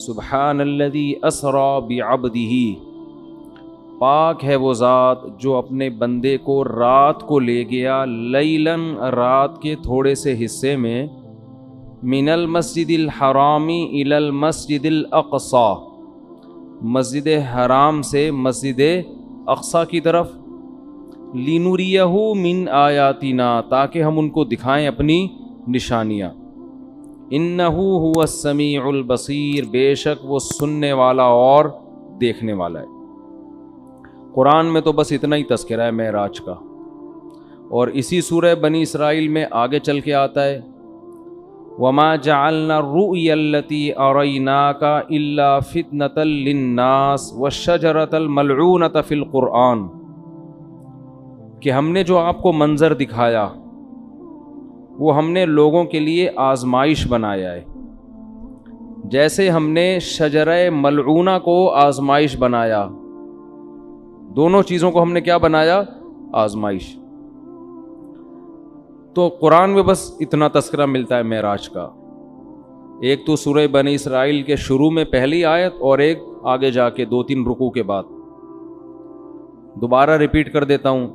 سبحان الذی اسری بعبدہ، پاک ہے وہ ذات جو اپنے بندے کو رات کو لے گیا، لیلاً رات کے تھوڑے سے حصے میں، من المسجد الحرام الی المسجد الاقصی، مسجد حرام سے مسجد اقصی کی طرف، لنریہ من آیاتنا، تاکہ ہم ان کو دکھائیں اپنی نشانیاں، انہ هو السمیع البصیر، بے شک وہ سننے والا اور دیکھنے والا ہے۔ قرآن میں تو بس اتنا ہی تذکرہ ہے معراج کا، اور اسی سورہ بنی اسرائیل میں آگے چل کے آتا ہے وَمَا جَعَلْنَا الرُّؤْيَا الَّتِي أَرَيْنَاكَ إِلَّا فِتْنَةً لِلنَّاسِ وَالشَّجَرَةَ الْمَلْعُونَةَ فِي الْقُرْآنِ، کہ ہم نے جو آپ کو منظر دکھایا وہ ہم نے لوگوں کے لیے آزمائش بنایا ہے، جیسے ہم نے شجرہ ملعونہ کو آزمائش بنایا، دونوں چیزوں کو ہم نے کیا بنایا؟ آزمائش۔ تو قرآن میں بس اتنا تذکرہ ملتا ہے معراج کا، ایک تو سورہ بنی اسرائیل کے شروع میں پہلی آیت، اور ایک آگے جا کے 2-3 رکوع کے بعد۔ دوبارہ ریپیٹ کر دیتا ہوں،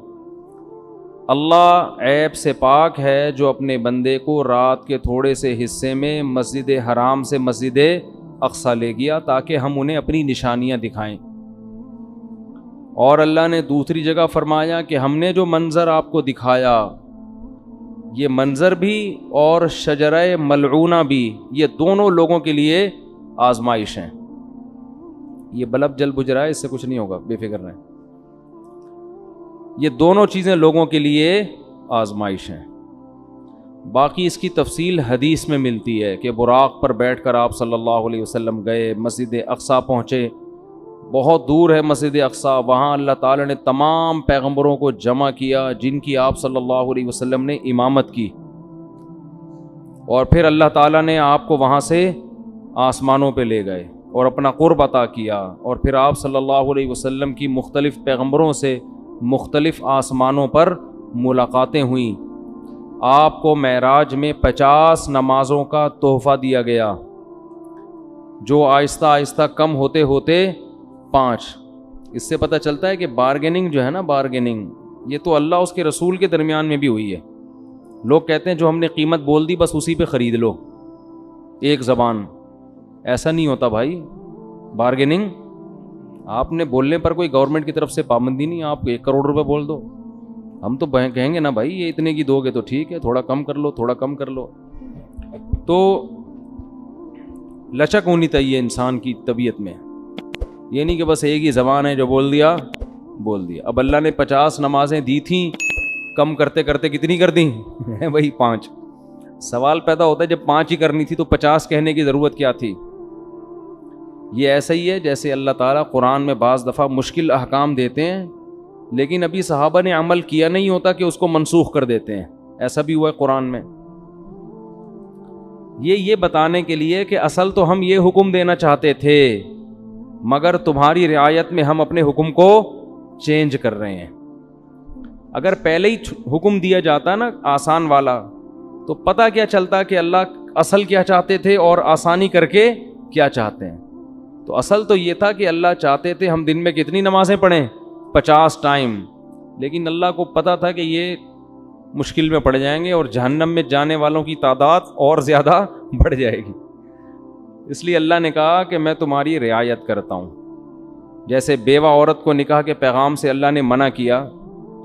اللہ عیب سے پاک ہے جو اپنے بندے کو رات کے تھوڑے سے حصے میں مسجد حرام سے مسجد اقصی لے گیا تاکہ ہم انہیں اپنی نشانیاں دکھائیں، اور اللہ نے دوسری جگہ فرمایا کہ ہم نے جو منظر آپ کو دکھایا، یہ منظر بھی اور شجرہ ملعونہ بھی، یہ دونوں لوگوں کے لیے آزمائش ہیں۔ یہ بلب جل بجھ رہا ہے، اس سے کچھ نہیں ہوگا، بے فکر رہیں، یہ دونوں چیزیں لوگوں کے لیے آزمائش ہیں۔ باقی اس کی تفصیل حدیث میں ملتی ہے کہ براق پر بیٹھ کر آپ صلی اللہ علیہ وسلم گئے، مسجد اقصی پہنچے، بہت دور ہے مسجد اقصی، وہاں اللہ تعالیٰ نے تمام پیغمبروں کو جمع کیا جن کی آپ صلی اللہ علیہ وسلم نے امامت کی، اور پھر اللہ تعالیٰ نے آپ کو وہاں سے آسمانوں پہ لے گئے اور اپنا قرب عطا کیا، اور پھر آپ صلی اللہ علیہ وسلم کی مختلف پیغمبروں سے مختلف آسمانوں پر ملاقاتیں ہوئیں۔ آپ کو معراج میں 50 نمازوں کا تحفہ دیا گیا، جو آہستہ آہستہ کم ہوتے ہوتے 5۔ اس سے پتہ چلتا ہے کہ بارگیننگ جو ہے نا، بارگیننگ یہ تو اللہ اس کے رسول کے درمیان میں بھی ہوئی ہے۔ لوگ کہتے ہیں جو ہم نے قیمت بول دی بس اسی پہ خرید لو، ایک زبان، ایسا نہیں ہوتا بھائی۔ بارگیننگ آپ نے بولنے پر کوئی گورنمنٹ کی طرف سے پابندی نہیں، آپ 1 کروڑ روپے بول دو، ہم تو کہیں گے نا بھائی یہ اتنے کی دو گے تو ٹھیک ہے، تھوڑا کم کر لو، تھوڑا کم کر لو۔ تو لچک ہونی چاہیے انسان کی طبیعت میں، یہ نہیں کہ بس ایک ہی زبان ہے جو بول دیا بول دیا۔ اب اللہ نے 50 نمازیں دی تھیں، کم کرتے کرتے کتنی کر دیں؟ وہی 5۔ سوال پیدا ہوتا ہے جب 5 ہی کرنی تھی تو 50 کہنے کی ضرورت کیا تھی؟ یہ ایسا ہی ہے جیسے اللہ تعالیٰ قرآن میں بعض دفعہ مشکل احکام دیتے ہیں لیکن ابھی صحابہ نے عمل کیا نہیں ہوتا کہ اس کو منسوخ کر دیتے ہیں، ایسا بھی ہوا ہے قرآن میں۔ یہ بتانے کے لیے کہ اصل تو ہم یہ حکم دینا چاہتے تھے مگر تمہاری رعایت میں ہم اپنے حکم کو چینج کر رہے ہیں۔ اگر پہلے ہی حکم دیا جاتا نا آسان والا تو پتہ کیا چلتا کہ اللہ اصل کیا چاہتے تھے اور آسانی کر کے کیا چاہتے ہیں۔ تو اصل تو یہ تھا کہ اللہ چاہتے تھے ہم دن میں کتنی نمازیں پڑھیں؟ 50 ٹائم، لیکن اللہ کو پتہ تھا کہ یہ مشکل میں پڑ جائیں گے اور جہنم میں جانے والوں کی تعداد اور زیادہ بڑھ جائے گی، اس لیے اللہ نے کہا کہ میں تمہاری رعایت کرتا ہوں۔ جیسے بیوہ عورت کو نکاح کے پیغام سے اللہ نے منع کیا،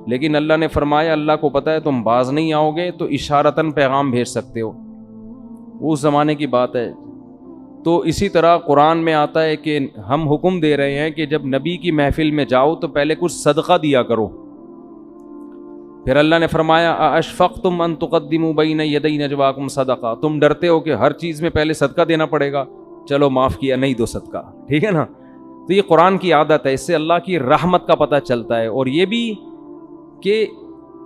لیکن اللہ نے فرمایا اللہ کو پتہ ہے تم باز نہیں آؤ گے تو اشارتاً پیغام بھیج سکتے ہو، اس زمانے کی بات ہے۔ تو اسی طرح قرآن میں آتا ہے کہ ہم حکم دے رہے ہیں کہ جب نبی کی محفل میں جاؤ تو پہلے کچھ صدقہ دیا کرو۔ پھر اللہ نے فرمایا اشفقتم ان تقدموا بین یدی نجواکم صدقہ، تم ڈرتے ہو کہ ہر چیز میں پہلے صدقہ دینا پڑے گا، چلو معاف کیا، نہیں دو صدقہ، ٹھیک ہے نا۔ تو یہ قرآن کی عادت ہے، اس سے اللہ کی رحمت کا پتہ چلتا ہے، اور یہ بھی کہ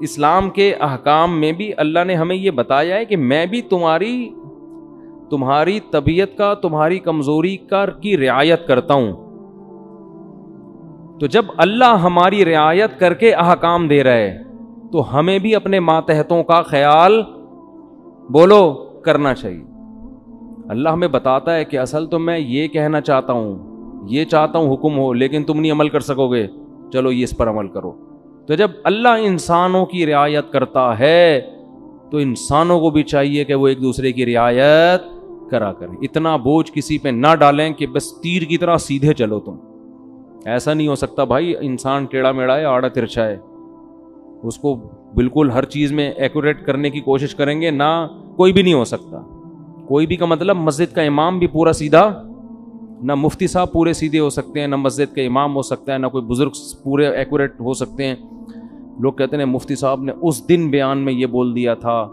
اسلام کے احکام میں بھی اللہ نے ہمیں یہ بتایا ہے کہ میں بھی تمہاری طبیعت کا، تمہاری کمزوری کا کی رعایت کرتا ہوں۔ تو جب اللہ ہماری رعایت کر کے احکام دے رہا ہے تو ہمیں بھی اپنے ماتحتوں کا خیال بولو کرنا چاہیے۔ اللہ ہمیں بتاتا ہے کہ اصل تو میں یہ کہنا چاہتا ہوں، یہ چاہتا ہوں حکم ہو، لیکن تم نہیں عمل کر سکو گے، چلو یہ اس پر عمل کرو۔ تو جب اللہ انسانوں کی رعایت کرتا ہے تو انسانوں کو بھی چاہیے کہ وہ ایک دوسرے کی رعایت کرا کریں۔ اتنا بوجھ کسی پہ نہ ڈالیں کہ بس تیر کی طرح سیدھے چلو تم، ایسا نہیں ہو سکتا بھائی۔ انسان ٹیڑھا میڑھا ہے، آڑا ترچھا ہے، اس کو بالکل ہر چیز میں ایکوریٹ کرنے کی کوشش کریں گے نہ، کوئی بھی نہیں ہو سکتا۔ کوئی بھی کا مطلب مسجد کا امام بھی پورا سیدھا، نہ مفتی صاحب پورے سیدھے ہو سکتے ہیں، نہ مسجد کا امام ہو سکتا ہے، نہ کوئی بزرگ پورے ایکوریٹ ہو سکتے ہیں۔ لوگ کہتے ہیں مفتی صاحب نے اس دن بیان میں یہ بول دیا تھا،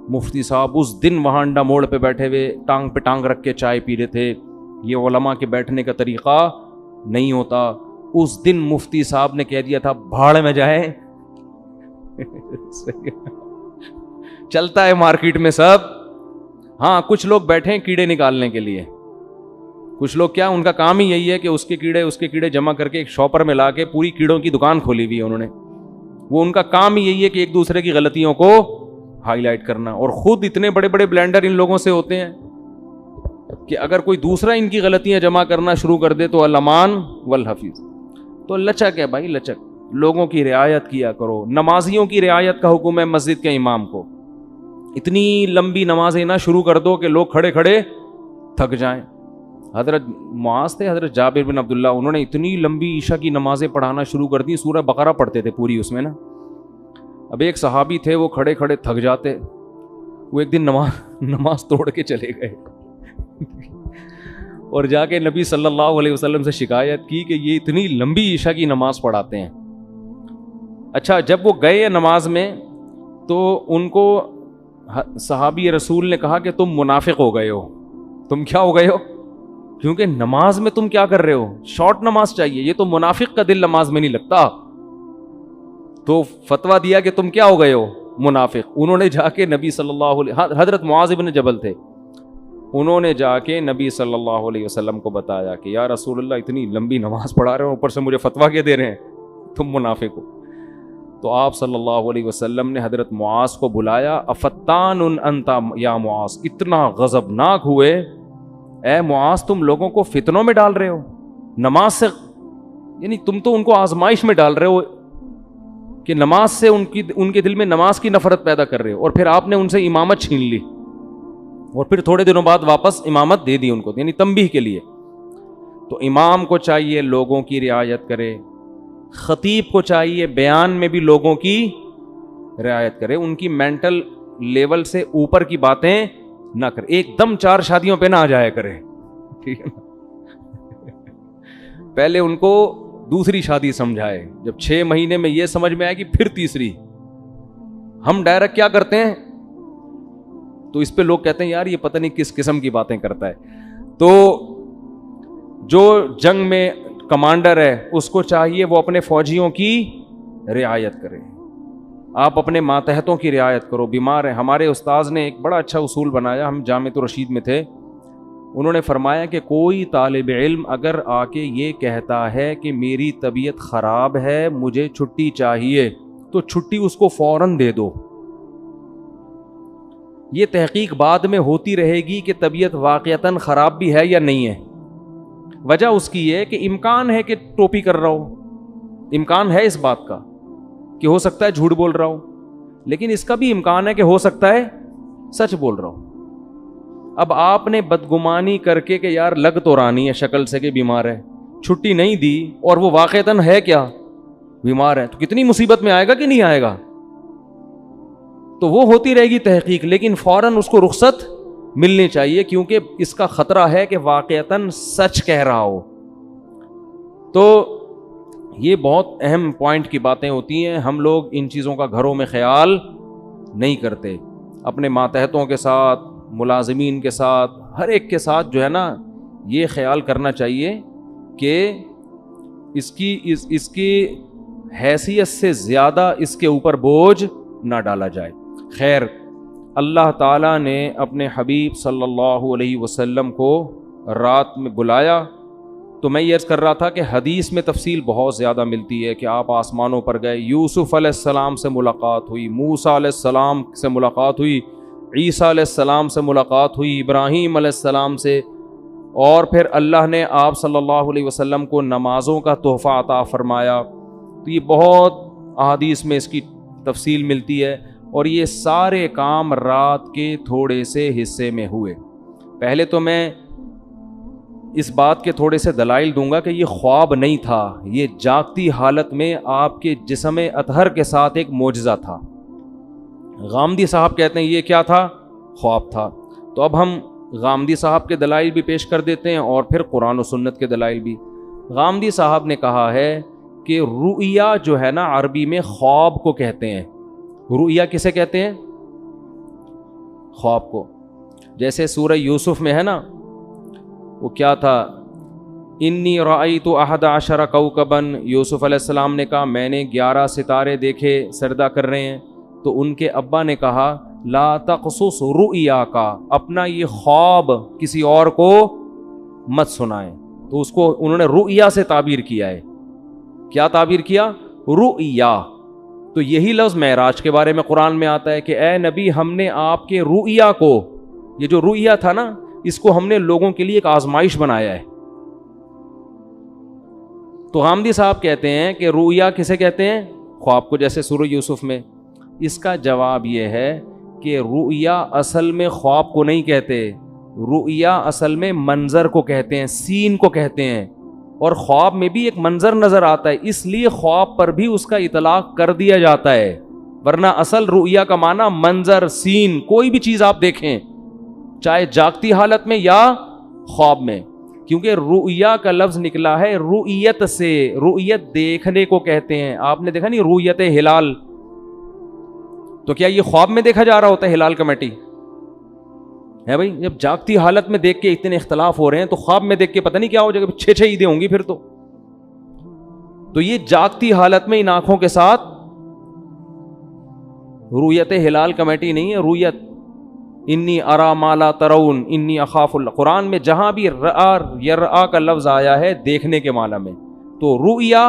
مفتی صاحب اس دن وہاں انڈا موڑ پہ بیٹھے ہوئے ٹانگ پہ ٹانگ رکھ کے چائے پی رہے تھے، یہ علماء کے بیٹھنے کا طریقہ نہیں ہوتا۔ اس دن مفتی صاحب نے کہہ دیا تھا بھاڑ میں جائے۔ چلتا ہے مارکیٹ میں سب۔ ہاں کچھ لوگ بیٹھے ہیں کیڑے نکالنے کے لیے، کچھ لوگ کیا ان کا کام ہی یہی ہے کہ اس کے کیڑے جمع کر کے ایک شاپر میں لا کے پوری کیڑوں کی دکان کھولی ہوئی ہے انہوں نے۔ وہ ان کا کام ہی یہی ہے کہ ایک دوسرے کی غلطیوں کو ہائی لائٹ کرنا، اور خود اتنے بڑے بڑے بلینڈر ان لوگوں سے ہوتے ہیں کہ اگر کوئی دوسرا ان کی غلطیاں جمع کرنا شروع کر دے تو الامان والحفیظ۔ تو لچک ہے بھائی، لچک، لوگوں کی رعایت کیا کرو۔ نمازیوں کی رعایت کا حکم ہے مسجد کے امام کو۔ اتنی لمبی نمازیں نہ شروع کر دو کہ لوگ کھڑے کھڑے تھک جائیں۔ حضرت معاذ تھے، حضرت جابر بن عبداللہ، انہوں نے اتنی لمبی عشاء کی نمازیں پڑھانا شروع کر دی، سورہ بقرہ پڑھتے تھے پوری اس میں نا۔ اب ایک صحابی تھے، وہ کھڑے کھڑے تھک جاتے، وہ ایک دن نماز توڑ کے چلے گئے اور جا کے نبی صلی اللہ علیہ وسلم سے شکایت کی کہ یہ اتنی لمبی عشاء کی نماز پڑھاتے ہیں۔ اچھا جب وہ گئے نماز میں تو ان کو صحابی رسول نے کہا کہ تم منافق ہو گئے ہو۔ تم کیا ہو گئے ہو؟ کیونکہ نماز میں تم کیا کر رہے ہو؟ شارٹ نماز چاہیے، یہ تو منافق کا دل نماز میں نہیں لگتا۔ تو فتویٰ دیا کہ تم کیا ہو گئے ہو؟ منافق۔ انہوں نے جا کے نبی صلی اللہ علیہ، حضرت معاذ بن جبل تھے، انہوں نے جا کے نبی صلی اللہ علیہ وسلم کو بتایا کہ یا رسول اللہ اتنی لمبی نماز پڑھا رہے ہو، اوپر سے مجھے فتویٰ کیا دے رہے ہیں، تم منافق ہو۔ تو آپ صلی اللہ علیہ وسلم نے حضرت معاذ کو بلایا، افتان انت یا معاذ، اتنا غضبناک ہوئے، اے معاذ تم لوگوں کو فتنوں میں ڈال رہے ہو نماز سے، یعنی تم تو ان کو آزمائش میں ڈال رہے ہو کہ نماز سے ان کے دل میں نماز کی نفرت پیدا کر رہے ہو، اور پھر آپ نے ان سے امامت چھین لی، اور پھر تھوڑے دنوں بعد واپس امامت دے دی ان کو، یعنی تنبیہ کے لیے۔ تو امام کو چاہیے لوگوں کی رعایت کرے، خطیب کو چاہیے بیان میں بھی لوگوں کی رعایت کرے، ان کی مینٹل لیول سے اوپر کی باتیں نہ کرے، ایک دم 4 شادیوں پہ نہ آ جایا کرے، ٹھیک ہے نا؟ پہلے ان کو دوسری شادی سمجھائے، جب 6 مہینے میں یہ سمجھ میں آئے کہ پھر تیسری۔ ہم ڈائریکٹ کیا کرتے ہیں؟ تو اس پہ لوگ کہتے ہیں یار یہ پتہ نہیں کس قسم کی باتیں کرتا ہے۔ تو جو جنگ میں کمانڈر ہے اس کو چاہیے وہ اپنے فوجیوں کی رعایت کرے، آپ اپنے ماتحتوں کی رعایت کرو۔ بیمار ہیں، ہمارے استاذ نے ایک بڑا اچھا اصول بنایا، ہم جامعۃ الرشید میں تھے، انہوں نے فرمایا کہ کوئی طالب علم اگر آ کے یہ کہتا ہے کہ میری طبیعت خراب ہے مجھے چھٹی چاہیے، تو چھٹی اس کو فوراً دے دو۔ یہ تحقیق بعد میں ہوتی رہے گی کہ طبیعت واقعتاً خراب بھی ہے یا نہیں ہے۔ وجہ اس کی یہ کہ امکان ہے کہ ٹوپی کر رہا ہو، امکان ہے اس بات کا کہ ہو سکتا ہے جھوٹ بول رہا ہو، لیکن اس کا بھی امکان ہے کہ ہو سکتا ہے سچ بول رہا ہو۔ اب آپ نے بدگمانی کر کے کہ یار لگ تو رانی ہے شکل سے کہ بیمار ہے، چھٹی نہیں دی، اور وہ واقعتاً ہے کیا بیمار ہے، تو کتنی مصیبت میں آئے گا کہ نہیں آئے گا؟ تو وہ ہوتی رہے گی تحقیق، لیکن فوراً اس کو رخصت ملنی چاہیے، کیونکہ اس کا خطرہ ہے کہ واقعتاً سچ کہہ رہا ہو۔ تو یہ بہت اہم پوائنٹ کی باتیں ہوتی ہیں، ہم لوگ ان چیزوں کا گھروں میں خیال نہیں کرتے۔ اپنے ماتحتوں کے ساتھ، ملازمین کے ساتھ، ہر ایک کے ساتھ جو ہے نا یہ خیال کرنا چاہیے کہ اس کی حیثیت سے زیادہ اس کے اوپر بوجھ نہ ڈالا جائے۔ خیر، اللہ تعالیٰ نے اپنے حبیب صلی اللہ علیہ وسلم کو رات میں بلایا، تو میں یہ عرض کر رہا تھا کہ حدیث میں تفصیل بہت زیادہ ملتی ہے کہ آپ آسمانوں پر گئے، یوسف علیہ السلام سے ملاقات ہوئی، موسیٰ علیہ السلام سے ملاقات ہوئی، عیسیٰ علیہ السلام سے ملاقات ہوئی، ابراہیم علیہ السلام سے، اور پھر اللہ نے آپ صلی اللہ علیہ وسلم کو نمازوں کا تحفہ عطا فرمایا. تو یہ بہت احادیث میں اس کی تفصیل ملتی ہے، اور یہ سارے کام رات کے تھوڑے سے حصے میں ہوئے. پہلے تو میں اس بات کے تھوڑے سے دلائل دوں گا کہ یہ خواب نہیں تھا، یہ جاگتی حالت میں آپ کے جسم اطہر کے ساتھ ایک معجزہ تھا. غامدی صاحب کہتے ہیں یہ کیا تھا؟ خواب تھا. تو اب ہم غامدی صاحب کے دلائل بھی پیش کر دیتے ہیں اور پھر قرآن و سنت کے دلائل بھی. غامدی صاحب نے کہا ہے کہ رؤیا جو ہے نا عربی میں خواب کو کہتے ہیں. رؤیا کسے کہتے ہیں؟ خواب کو. جیسے سورہ یوسف میں ہے نا، وہ کیا تھا، انی رأیت احد عشر کوکبا، یوسف علیہ السلام نے کہا میں نے 11 ستارے دیکھے سجدہ کر رہے ہیں. تو ان کے ابا نے کہا لا تقصص رؤیا کا، اپنا یہ خواب کسی اور کو مت سنائیں. تو اس کو انہوں نے رؤیا سے تعبیر کیا ہے. کیا تعبیر کیا؟ رؤیا. تو یہی لفظ معراج کے بارے میں قرآن میں آتا ہے کہ اے نبی ہم نے آپ کے رؤیا کو، یہ جو رؤیا تھا نا، اس کو ہم نے لوگوں کے لیے ایک آزمائش بنایا ہے. تو غامدی صاحب کہتے ہیں کہ رؤیا کسے کہتے ہیں؟ خواب کو، جیسے سورہ یوسف میں. اس کا جواب یہ ہے کہ رؤیا اصل میں خواب کو نہیں کہتے، رؤیا اصل میں منظر کو کہتے ہیں، سین کو کہتے ہیں. اور خواب میں بھی ایک منظر نظر آتا ہے، اس لیے خواب پر بھی اس کا اطلاق کر دیا جاتا ہے، ورنہ اصل رؤیا کا معنی منظر، سین، کوئی بھی چیز آپ دیکھیں چاہے جاگتی حالت میں یا خواب میں. کیونکہ رؤیا کا لفظ نکلا ہے رؤیت سے، رؤیت دیکھنے کو کہتے ہیں. آپ نے دیکھا نہیں رؤیت ہلال، تو کیا یہ خواب میں دیکھا جا رہا ہوتا ہے ہلال کمیٹی ہے بھائی؟ جب جاگتی حالت میں دیکھ کے اتنے اختلاف ہو رہے ہیں تو خواب میں دیکھ کے پتہ نہیں کیا ہو جائے گا، 6 عیدیں ہوں گی پھر تو یہ جاگتی حالت میں ان آنکھوں کے ساتھ رؤیت ہلال کمیٹی نہیں ہے، رؤیت انی ارا ما لا ترون انی اخاف اللہ. قرآن میں جہاں بھی رآ یرآ کا لفظ آیا ہے دیکھنے کے معنی میں، تو رؤیا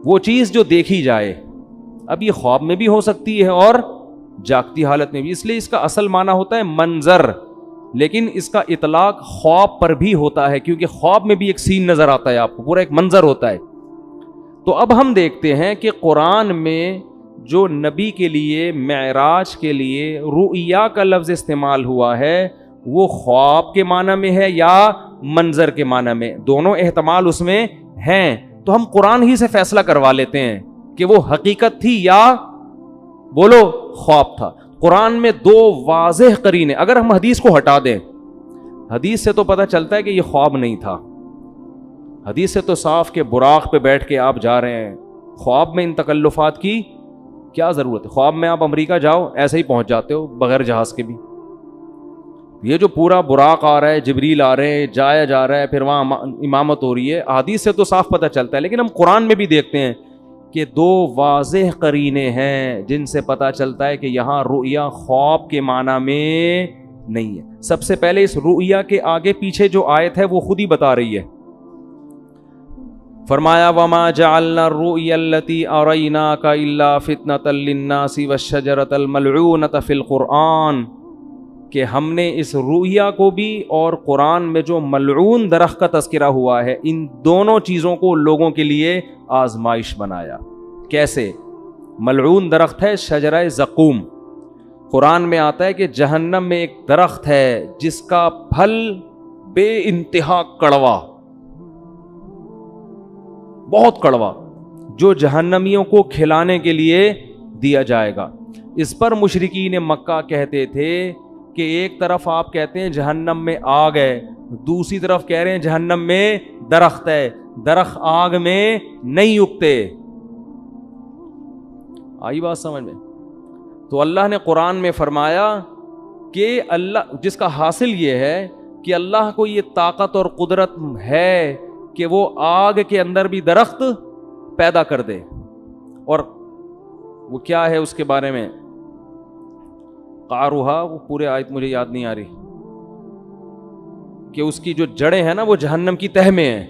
وہ چیز جو دیکھی جائے. اب یہ خواب میں بھی ہو سکتی ہے اور جاگتی حالت میں بھی، اس لیے اس کا اصل معنی ہوتا ہے منظر، لیکن اس کا اطلاق خواب پر بھی ہوتا ہے کیونکہ خواب میں بھی ایک سین نظر آتا ہے، آپ کو پورا ایک منظر ہوتا ہے. تو اب ہم دیکھتے ہیں کہ قرآن میں جو نبی کے لیے معراج کے لیے رؤیا کا لفظ استعمال ہوا ہے وہ خواب کے معنی میں ہے یا منظر کے معنی میں، دونوں احتمال اس میں ہیں. تو ہم قرآن ہی سے فیصلہ کروا لیتے ہیں کہ وہ حقیقت تھی یا بولو خواب تھا. قرآن میں 2 واضح قرینے، اگر ہم حدیث کو ہٹا دیں، حدیث سے تو پتہ چلتا ہے کہ یہ خواب نہیں تھا. حدیث سے تو صاف کہ براق پہ بیٹھ کے آپ جا رہے ہیں، خواب میں ان تکلفات کی کیا ضرورت ہے؟ خواب میں آپ امریکہ جاؤ ایسے ہی پہنچ جاتے ہو بغیر جہاز کے بھی. یہ جو پورا براق آ رہا ہے، جبریل آ رہے ہیں، جایا جا رہا ہے، پھر وہاں امامت ہو رہی ہے، حدیث سے تو صاف پتہ چلتا ہے. لیکن ہم قرآن میں بھی دیکھتے ہیں کہ 2 واضح قرینے ہیں جن سے پتہ چلتا ہے کہ یہاں رؤیا خواب کے معنی میں نہیں ہے. سب سے پہلے اس رؤیا کے آگے پیچھے جو آیت ہے وہ خود ہی بتا رہی ہے. فرمایا وما جعلنا الرؤيا التي اريناك الا فتنة للناس والشجرة الملعونة في القرآن، کہ ہم نے اس رؤیا کو بھی اور قرآن میں جو ملعون درخت کا تذکرہ ہوا ہے ان دونوں چیزوں کو لوگوں کے لیے آزمائش بنایا. کیسے؟ ملعون درخت ہے شجرہ زقوم. قرآن میں آتا ہے کہ جہنم میں ایک درخت ہے جس کا پھل بے انتہا کڑوا، بہت کڑوا، جو جہنمیوں کو کھلانے کے لیے دیا جائے گا. اس پر مشرکین مکہ کہتے تھے کہ ایک طرف آپ کہتے ہیں جہنم میں آگ ہے، دوسری طرف کہہ رہے ہیں جہنم میں درخت ہے، درخت آگ میں نہیں اگتے. آئی بات سمجھ میں؟ تو اللہ نے قرآن میں فرمایا کہ اللہ، جس کا حاصل یہ ہے کہ اللہ کو یہ طاقت اور قدرت ہے کہ وہ آگ کے اندر بھی درخت پیدا کر دے. اور وہ کیا ہے اس کے بارے میں قاروہا، وہ پورے آیت مجھے یاد نہیں آ رہی، کہ اس کی جو جڑیں ہیں نا وہ جہنم کی تہ میں ہیں،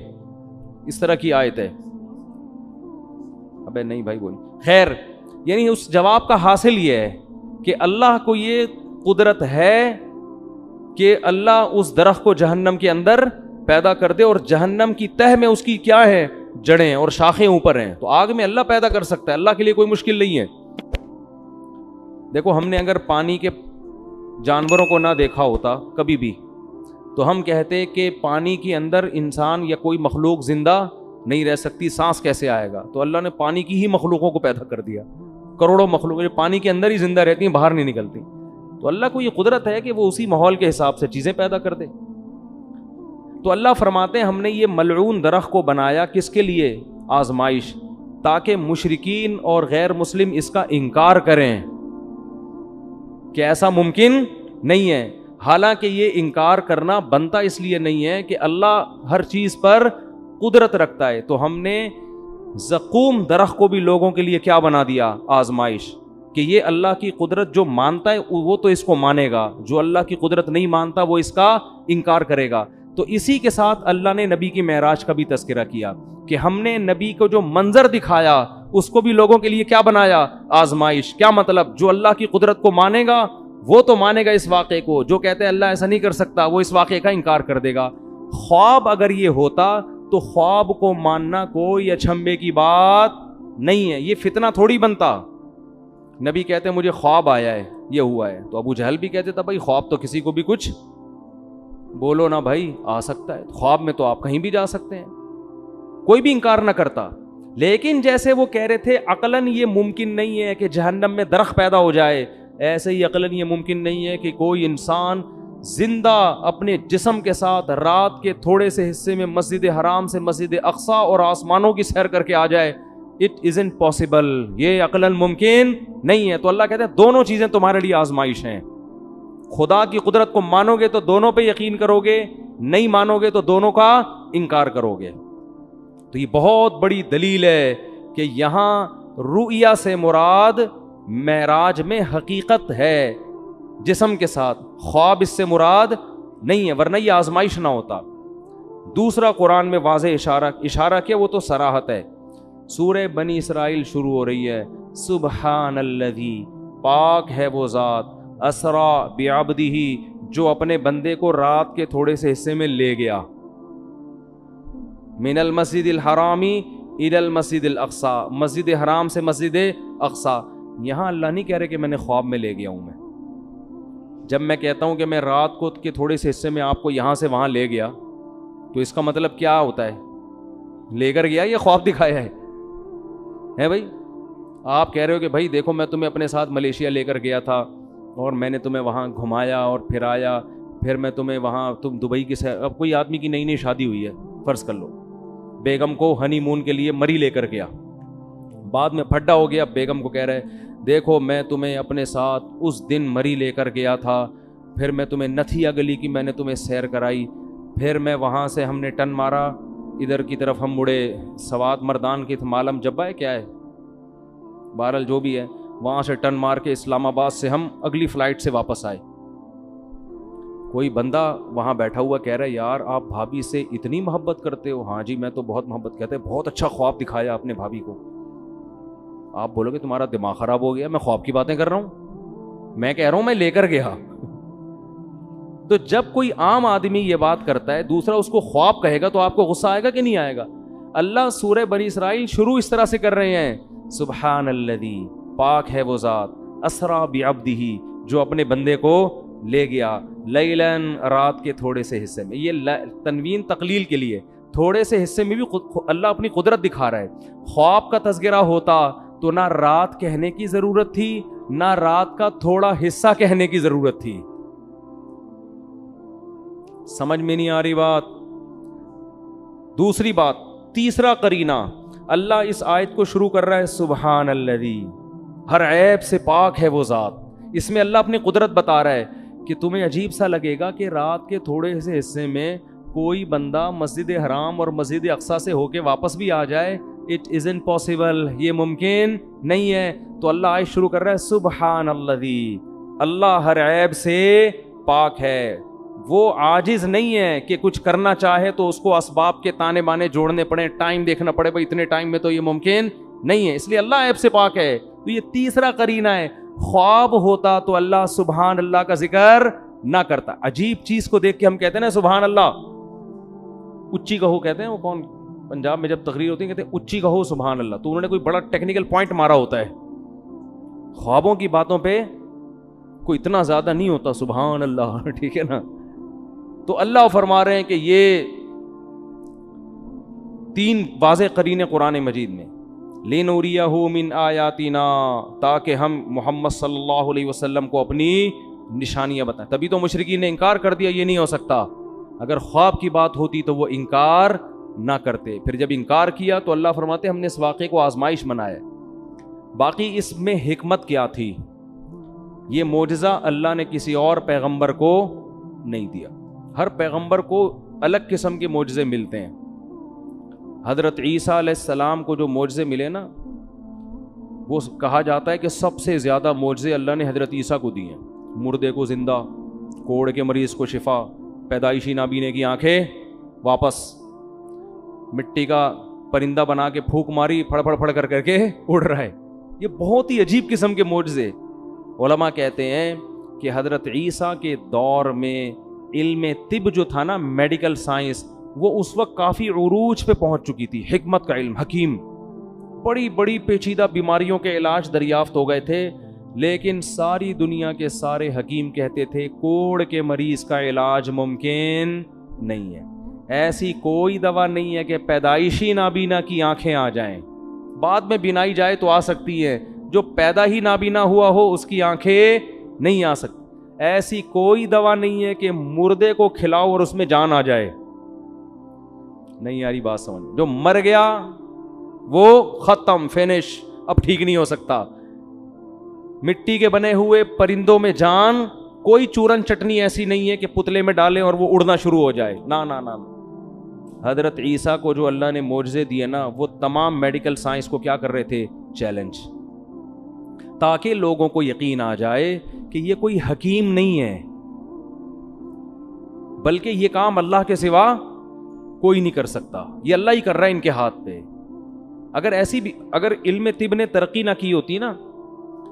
اس طرح کی آیت ہے. ابے نہیں بھائی بولی، خیر، یعنی اس جواب کا حاصل یہ ہے کہ اللہ کو یہ قدرت ہے کہ اللہ اس درخت کو جہنم کے اندر پیدا کر دے, اور جہنم کی تہ میں اس کی کیا ہے, جڑیں اور شاخیں اوپر ہیں, تو آگ میں اللہ پیدا کر سکتا ہے, اللہ کے لیے کوئی مشکل نہیں ہے. دیکھو ہم نے اگر پانی کے جانوروں کو نہ دیکھا ہوتا کبھی بھی, تو ہم کہتے کہ پانی کے اندر انسان یا کوئی مخلوق زندہ نہیں رہ سکتی, سانس کیسے آئے گا؟ تو اللہ نے پانی کی ہی مخلوقوں کو پیدا کر دیا, کروڑوں مخلوق جو پانی کے اندر ہی زندہ رہتی ہیں, باہر نہیں نکلتی. تو اللہ کو یہ قدرت ہے کہ وہ اسی ماحول کے حساب سے چیزیں پیدا کر دے. تو اللہ فرماتے ہیں ہم نے یہ ملعون درخت کو بنایا کس کے لیے؟ آزمائش, تاکہ مشرکین اور غیر مسلم اس کا انکار کریں کہ ایسا ممکن نہیں ہے. حالانکہ یہ انکار کرنا بنتا اس لیے نہیں ہے کہ اللہ ہر چیز پر قدرت رکھتا ہے. تو ہم نے زقوم درخت کو بھی لوگوں کے لیے کیا بنا دیا؟ آزمائش, کہ یہ اللہ کی قدرت جو مانتا ہے وہ تو اس کو مانے گا, جو اللہ کی قدرت نہیں مانتا وہ اس کا انکار کرے گا. تو اسی کے ساتھ اللہ نے نبی کی معراج کا بھی تذکرہ کیا کہ ہم نے نبی کو جو منظر دکھایا اس کو بھی لوگوں کے لیے کیا بنایا؟ آزمائش. کیا مطلب؟ جو اللہ کی قدرت کو مانے گا وہ تو مانے گا اس واقعے کو, جو کہتے ہیں اللہ ایسا نہیں کر سکتا وہ اس واقعے کا انکار کر دے گا. خواب اگر یہ ہوتا تو خواب کو ماننا کوئی اچھمبے کی بات نہیں ہے, یہ فتنہ تھوڑی بنتا. نبی کہتے ہیں مجھے خواب آیا ہے, یہ ہوا ہے, تو ابو جہل بھی کہتے تھا بھائی خواب تو کسی کو بھی کچھ بولو نا بھائی آ سکتا ہے, خواب میں تو آپ کہیں بھی جا سکتے ہیں, کوئی بھی انکار نہ کرتا. لیکن جیسے وہ کہہ رہے تھے عقلاً یہ ممکن نہیں ہے کہ جہنم میں درخت پیدا ہو جائے, ایسے ہی عقلاً یہ ممکن نہیں ہے کہ کوئی انسان زندہ اپنے جسم کے ساتھ رات کے تھوڑے سے حصے میں مسجد حرام سے مسجد اقصیٰ اور آسمانوں کی سیر کر کے آ جائے. اٹ ازنٹ پاسبل, یہ عقلاً ممکن نہیں ہے. تو اللہ کہتے ہیں دونوں چیزیں تمہارے لیے آزمائش ہیں. خدا کی قدرت کو مانو گے تو دونوں پہ یقین کرو گے, نہیں مانو گے تو دونوں کا انکار کرو گے. تو یہ بہت بڑی دلیل ہے کہ یہاں رؤیا سے مراد معراج میں حقیقت ہے جسم کے ساتھ, خواب اس سے مراد نہیں ہے, ورنہ یہ آزمائش نہ ہوتا. دوسرا قرآن میں واضح اشارہ کیا, وہ تو صراحت ہے. سورہ بنی اسرائیل شروع ہو رہی ہے, سبحان الذی, پاک ہے وہ ذات, اسرا بعبدہ, جو اپنے بندے کو رات کے تھوڑے سے حصے میں لے گیا, من المسجد الحرامی الی المسجد الاقصیٰ, مسجد حرام سے مسجد اقصیٰ. یہاں اللہ نہیں کہہ رہے کہ میں نے خواب میں لے گیا ہوں. میں جب میں کہتا ہوں کہ میں رات کو کے تھوڑے سے حصے میں آپ کو یہاں سے وہاں لے گیا, تو اس کا مطلب کیا ہوتا ہے؟ لے کر گیا یا خواب دکھایا ہے بھائی؟ آپ کہہ رہے ہو کہ بھائی دیکھو میں تمہیں اپنے ساتھ ملیشیا لے کر گیا تھا اور میں نے تمہیں وہاں گھمایا اور پھرایا, پھر میں تمہیں وہاں, تم دبئی کی اب کوئی آدمی کی نئی نئی شادی ہوئی ہے فرض کر لو, بیگم کو ہنی مون کے لیے مری لے کر گیا, بعد میں پھڈا ہو گیا, بیگم کو کہہ رہے دیکھو میں تمہیں اپنے ساتھ اس دن مری لے کر گیا تھا, پھر میں تمہیں نتھیا گلی کی میں نے تمہیں سیر کرائی, پھر میں وہاں سے ہم نے ٹن مارا ادھر کی طرف, ہم مڑے سوات مردان کی معلم جبہ ہے کیا ہے, بہرحال جو بھی ہے, وہاں سے ٹن مار کے اسلام آباد سے ہم اگلی فلائٹ سے واپس آئے. کوئی بندہ وہاں بیٹھا ہوا کہہ رہا ہے یار آپ بھابھی سے اتنی محبت کرتے ہو؟ ہاں جی میں تو بہت محبت کرتے, بہت اچھا خواب دکھایا اپنے بھابھی کو. آپ بولو گے تمہارا دماغ خراب ہو گیا, میں خواب کی باتیں کر رہا ہوں, میں کہہ رہا ہوں میں لے کر گیا. تو جب کوئی عام آدمی یہ بات کرتا ہے, دوسرا اس کو خواب کہے گا, تو آپ کو غصہ آئے گا کہ نہیں آئے گا؟ اللہ سورہ بنی اسرائیل شروع اس طرح سے کر رہے ہیں, سبحان الذی, پاک ہے وہ ذات, اسرا بعبدہ, جو اپنے بندے کو لے گیا, لیلن, رات کے تھوڑے سے حصے میں. یہ تنوین تقلیل کے لیے, تھوڑے سے حصے میں بھی اللہ اپنی قدرت دکھا رہا ہے. خواب کا تذکرہ ہوتا تو نہ رات کہنے کی ضرورت تھی, نہ رات کا تھوڑا حصہ کہنے کی ضرورت تھی. سمجھ میں نہیں آ رہی بات؟ دوسری بات, تیسرا قرینہ, اللہ اس آیت کو شروع کر رہا ہے سبحان الذی, ہر عیب سے پاک ہے وہ ذات. اس میں اللہ اپنی قدرت بتا رہا ہے کہ تمہیں عجیب سا لگے گا کہ رات کے تھوڑے سے حصے میں کوئی بندہ مسجد حرام اور مسجد اقصیٰ سے ہو کے واپس بھی آ جائے. اٹ ازنٹ پاسبل, یہ ممکن نہیں ہے. تو اللہ آیت شروع کر رہا ہے سبحان الذی, اللہ ہر عیب سے پاک ہے, وہ عاجز نہیں ہے کہ کچھ کرنا چاہے تو اس کو اسباب کے تانے بانے جوڑنے پڑے, ٹائم دیکھنا پڑے, بھائی اتنے ٹائم میں تو یہ ممکن نہیں ہے, اس لیے اللہ عیب سے پاک ہے. تو یہ تیسرا قرینہ ہے. خواب ہوتا تو اللہ سبحان اللہ کا ذکر نہ کرتا. عجیب چیز کو دیکھ کے ہم کہتے ہیں نا سبحان اللہ, اچھی کہو کہتے ہیں, وہ کون پنجاب میں جب تقریر ہوتی ہے کہتے ہیں اچھی کہو سبحان اللہ, تو انہوں نے کوئی بڑا ٹیکنیکل پوائنٹ مارا ہوتا ہے. خوابوں کی باتوں پہ کوئی اتنا زیادہ نہیں ہوتا سبحان اللہ, ٹھیک ہے نا. تو اللہ فرما رہے ہیں کہ یہ 3 واضح قرینے قرآن مجید میں, لِنُرِيَهُ مِنْ آیَاتِنَا, تاکہ ہم محمد صلی اللہ علیہ وسلم کو اپنی نشانیاں بتائیں. تبھی تو مشرکین نے انکار کر دیا, یہ نہیں ہو سکتا. اگر خواب کی بات ہوتی تو وہ انکار نہ کرتے. پھر جب انکار کیا تو اللہ فرماتے ہم نے اس واقعے کو آزمائش بنایا. باقی اس میں حکمت کیا تھی؟ یہ معجزہ اللہ نے کسی اور پیغمبر کو نہیں دیا. ہر پیغمبر کو الگ قسم کے معجزے ملتے ہیں. حضرت عیسیٰ علیہ السلام کو جو معجزے ملے نا, وہ کہا جاتا ہے کہ سب سے زیادہ معجزے اللہ نے حضرت عیسیٰ کو دیے ہیں. مردے کو زندہ, کوڑ کے مریض کو شفا, پیدائشی نابینے کی آنکھیں واپس, مٹی کا پرندہ بنا کے پھونک ماری, پھڑ پھڑ پھڑ کر کے اڑ رہا ہے. یہ بہت ہی عجیب قسم کے معجزے. علماء کہتے ہیں کہ حضرت عیسیٰ کے دور میں علم طب جو تھا نا, میڈیکل سائنس, وہ اس وقت کافی عروج پہ پہنچ چکی تھی. حکمت کا علم, حکیم, بڑی بڑی پیچیدہ بیماریوں کے علاج دریافت ہو گئے تھے. لیکن ساری دنیا کے سارے حکیم کہتے تھے کوڑ کے مریض کا علاج ممکن نہیں ہے. ایسی کوئی دوا نہیں ہے کہ پیدائشی نابینا کی آنکھیں آ جائیں. بعد میں بینائی جائے تو آ سکتی ہے, جو پیدا ہی نابینا ہوا ہو اس کی آنکھیں نہیں آ سکتی. ایسی کوئی دوا نہیں ہے کہ مردے کو کھلاؤ اور اس میں جان آ جائے. نہیں یاری بات سمجھ, جو مر گیا وہ ختم, فینش, اب ٹھیک نہیں ہو سکتا. مٹی کے بنے ہوئے پرندوں میں جان, کوئی چورن چٹنی ایسی نہیں ہے کہ پتلے میں ڈالیں اور وہ اڑنا شروع ہو جائے. نا نا نا. حضرت عیسیٰ کو جو اللہ نے معجزے دیے نا, وہ تمام میڈیکل سائنس کو کیا کر رہے تھے؟ چیلنج, تاکہ لوگوں کو یقین آ جائے کہ یہ کوئی حکیم نہیں ہے, بلکہ یہ کام اللہ کے سوا کوئی نہیں کر سکتا, یہ اللہ ہی کر رہا ہے ان کے ہاتھ پہ. اگر علم طب نے ترقی نہ کی ہوتی نا,